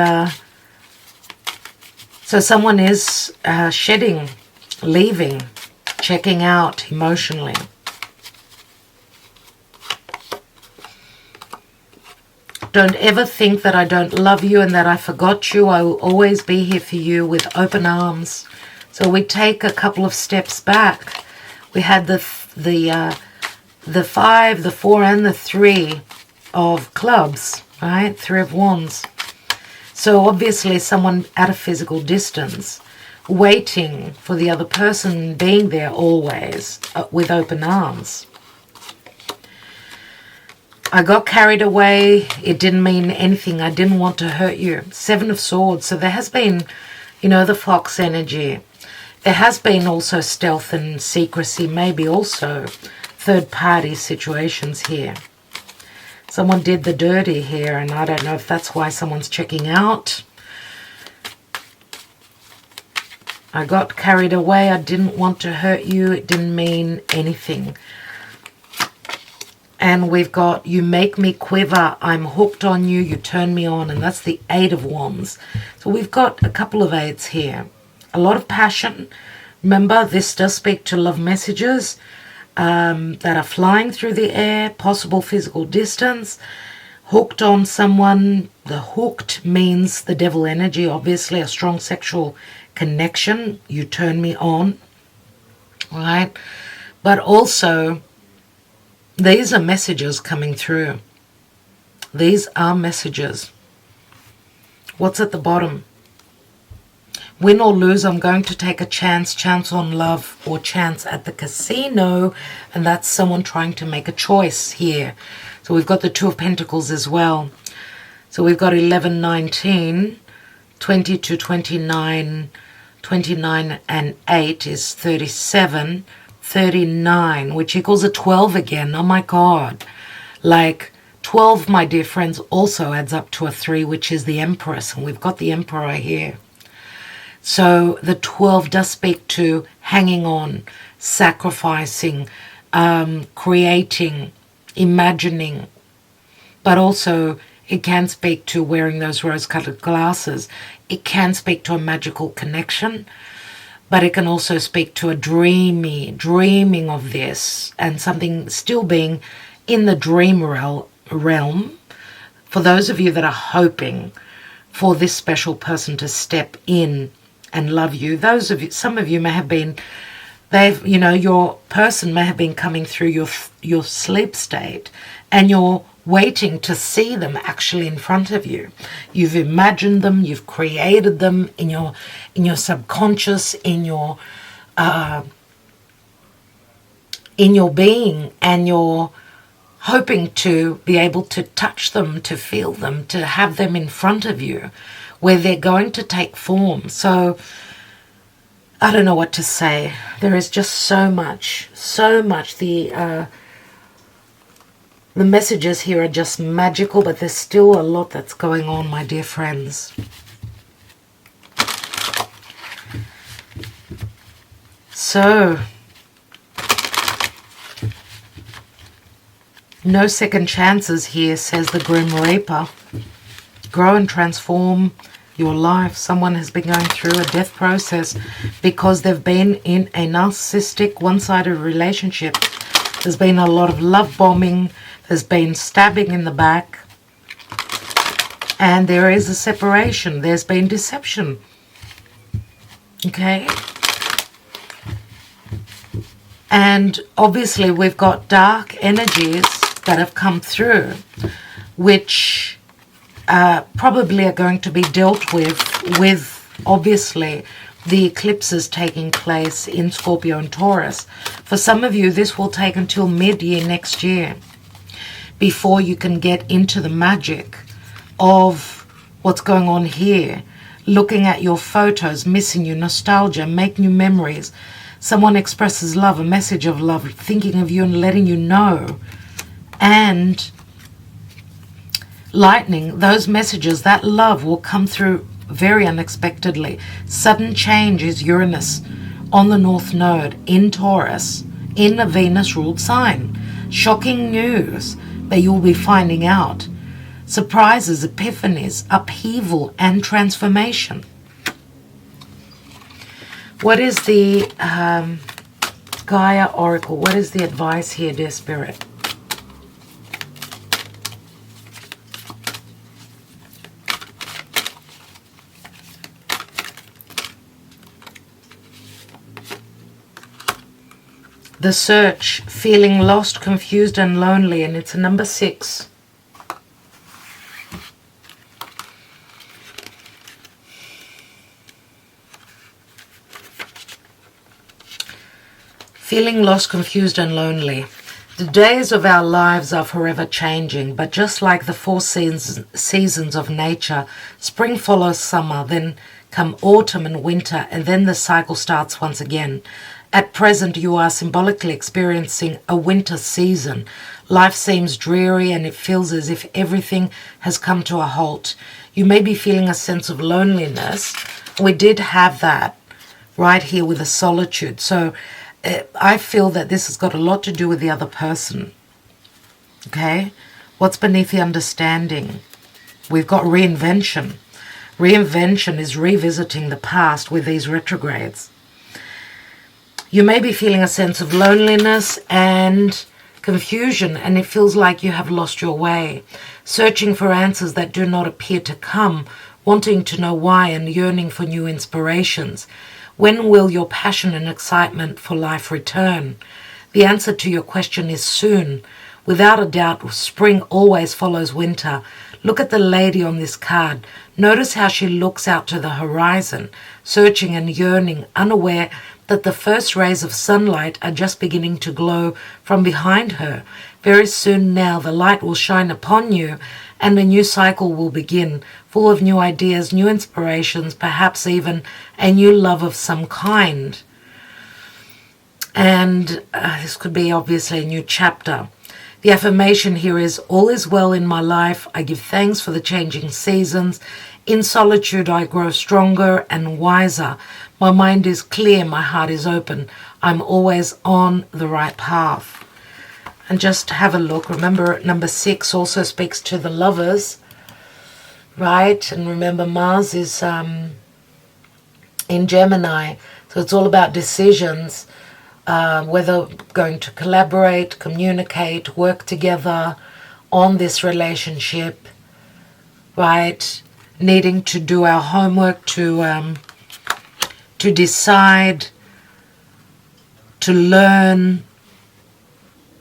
so someone is shedding, leaving, checking out emotionally. Don't ever think that I don't love you and that I forgot you. I will always be here for you with open arms. So we take a couple of steps back. We had the 5, the 4, and the 3 of clubs, right? 3 of wands. So obviously someone at a physical distance, waiting for the other person, being there always with open arms. I got carried away. It didn't mean anything. I didn't want to hurt you. 7 of Swords. So there has been, you know, the fox energy. There has been also stealth and secrecy, maybe also third-party situations here. Someone did the dirty here, and I don't know if that's why someone's checking out. I got carried away. I didn't want to hurt you. It didn't mean anything. And we've got, you make me quiver, I'm hooked on you, you turn me on, and that's the 8 of Wands. So we've got a couple of 8s here. A lot of passion. Remember, this does speak to love messages that are flying through the air, possible physical distance, hooked on someone. The hooked means the devil energy, obviously a strong sexual connection. You turn me on, right? But also, these are messages coming through. These are messages. What's at the bottom? Win or lose, I'm going to take a chance. Chance on love or chance at the casino. And that's someone trying to make a choice here. So we've got the 2 of Pentacles as well. So we've got 11, 19, 22, 29, 29 and 8 is 37. 39, which equals a 12 again. Oh my God. Like 12, my dear friends, also adds up to a 3, which is the Empress. And we've got the Emperor here. So the 12 does speak to hanging on, sacrificing, creating, imagining. But also it can speak to wearing those rose-colored glasses. It can speak to a magical connection. But it can also speak to a dreaming of this, and something still being in the dream realm. For those of you that are hoping for this special person to step in and love you, some of you may have been, your person may have been coming through your sleep state, and you're waiting to see them actually in front of you. You've imagined them, you've created them in your subconscious, in your being, and you're hoping to be able to touch them, to feel them, to have them in front of you, where they're going to take form. So I don't know what to say. There is just so much. The messages here are just magical, but there's still a lot that's going on, my dear friends. So, no second chances here, says the Grim Reaper. Grow and transform, your life. Someone has been going through a death process because they've been in a narcissistic, one-sided relationship. There's been a lot of love bombing. There's been stabbing in the back. And there is a separation. There's been deception. Okay? And obviously we've got dark energies that have come through, which probably are going to be dealt with obviously the eclipses taking place in Scorpio and Taurus. For some of you, this will take until mid-year next year before you can get into the magic of what's going on here. Looking at your photos, missing you, nostalgia, make new memories. Someone expresses love, a message of love, thinking of you and letting you know. And lightning, those messages, that love will come through very unexpectedly. Sudden change is Uranus on the North Node in Taurus, in a Venus-ruled sign. Shocking news that you'll be finding out. Surprises, epiphanies, upheaval, and transformation. What is the Gaia Oracle? What is the advice here, dear Spirit? The search, feeling lost, confused, and lonely, and it's a number 6. Feeling lost, confused, and lonely. The days of our lives are forever changing, but just like the 4 seasons of nature, spring follows summer, then come autumn and winter, and then the cycle starts once again. At present, you are symbolically experiencing a winter season. Life seems dreary and it feels as if everything has come to a halt. You may be feeling a sense of loneliness. We did have that right here with the solitude. So I feel that this has got a lot to do with the other person. Okay? What's beneath the understanding? We've got reinvention. Reinvention is revisiting the past with these retrogrades. You may be feeling a sense of loneliness and confusion, and it feels like you have lost your way, searching for answers that do not appear to come, wanting to know why and yearning for new inspirations. When will your passion and excitement for life return? The answer to your question is soon. Without a doubt, spring always follows winter. Look at the lady on this card. Notice how she looks out to the horizon, searching and yearning, unaware that the first rays of sunlight are just beginning to glow from behind her. Very soon now the light will shine upon you and a new cycle will begin, full of new ideas, new inspirations, perhaps even a new love of some kind. And this could be obviously a new chapter. The affirmation here is, all is well in my life. I give thanks for the changing seasons. In solitude, I grow stronger and wiser. My mind is clear. My heart is open. I'm always on the right path. And just have a look. Remember, number 6 also speaks to the lovers, right? And remember, Mars is in Gemini. So it's all about decisions, whether going to collaborate, communicate, work together on this relationship, right? Needing to do our homework to decide, to learn.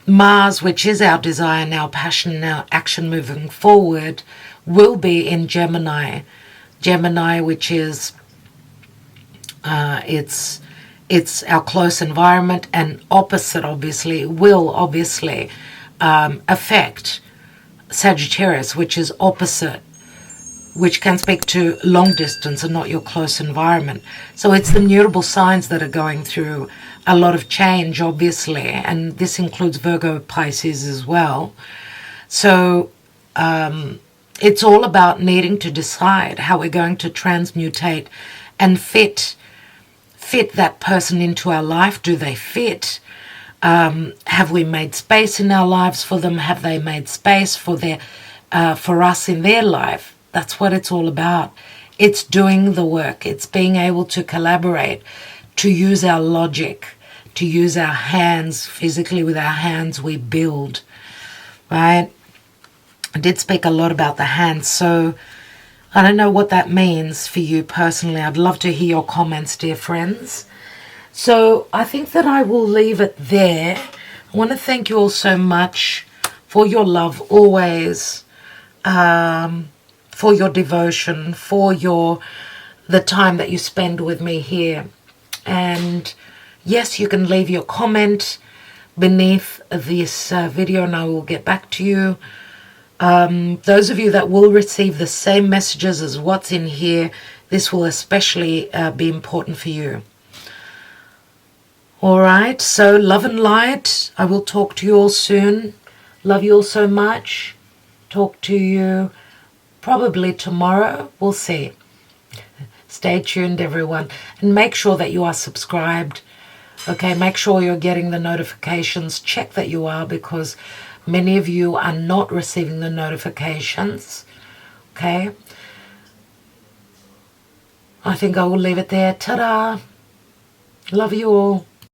Mars, which is our desire and our passion and our action moving forward, will be in Gemini. Gemini, which is it's our close environment, and opposite obviously will obviously affect Sagittarius, which is opposite, which can speak to long distance and not your close environment. So it's the mutable signs that are going through a lot of change, obviously, and this includes Virgo, Pisces as well. So it's all about needing to decide how we're going to transmutate and fit that person into our life. Do they fit? Have we made space in our lives for them? Have they made space for us in their life? That's what it's all about. It's doing the work. It's being able to collaborate, to use our logic, to use our hands. Physically, with our hands, we build, right? I did speak a lot about the hands, so I don't know what that means for you personally. I'd love to hear your comments, dear friends. So I think that I will leave it there. I want to thank you all so much for your love always, for your devotion, for the time that you spend with me here. And yes, you can leave your comment beneath this video and I will get back to you. Those of you that will receive the same messages as what's in here, this will especially be important for you. All right, so love and light. I will talk to you all soon. Love you all so much. Talk to you probably tomorrow. We'll see. Stay tuned, everyone. And make sure that you are subscribed. Okay, make sure you're getting the notifications. Check that you are, because many of you are not receiving the notifications. Okay. I think I will leave it there. Ta-da. Love you all.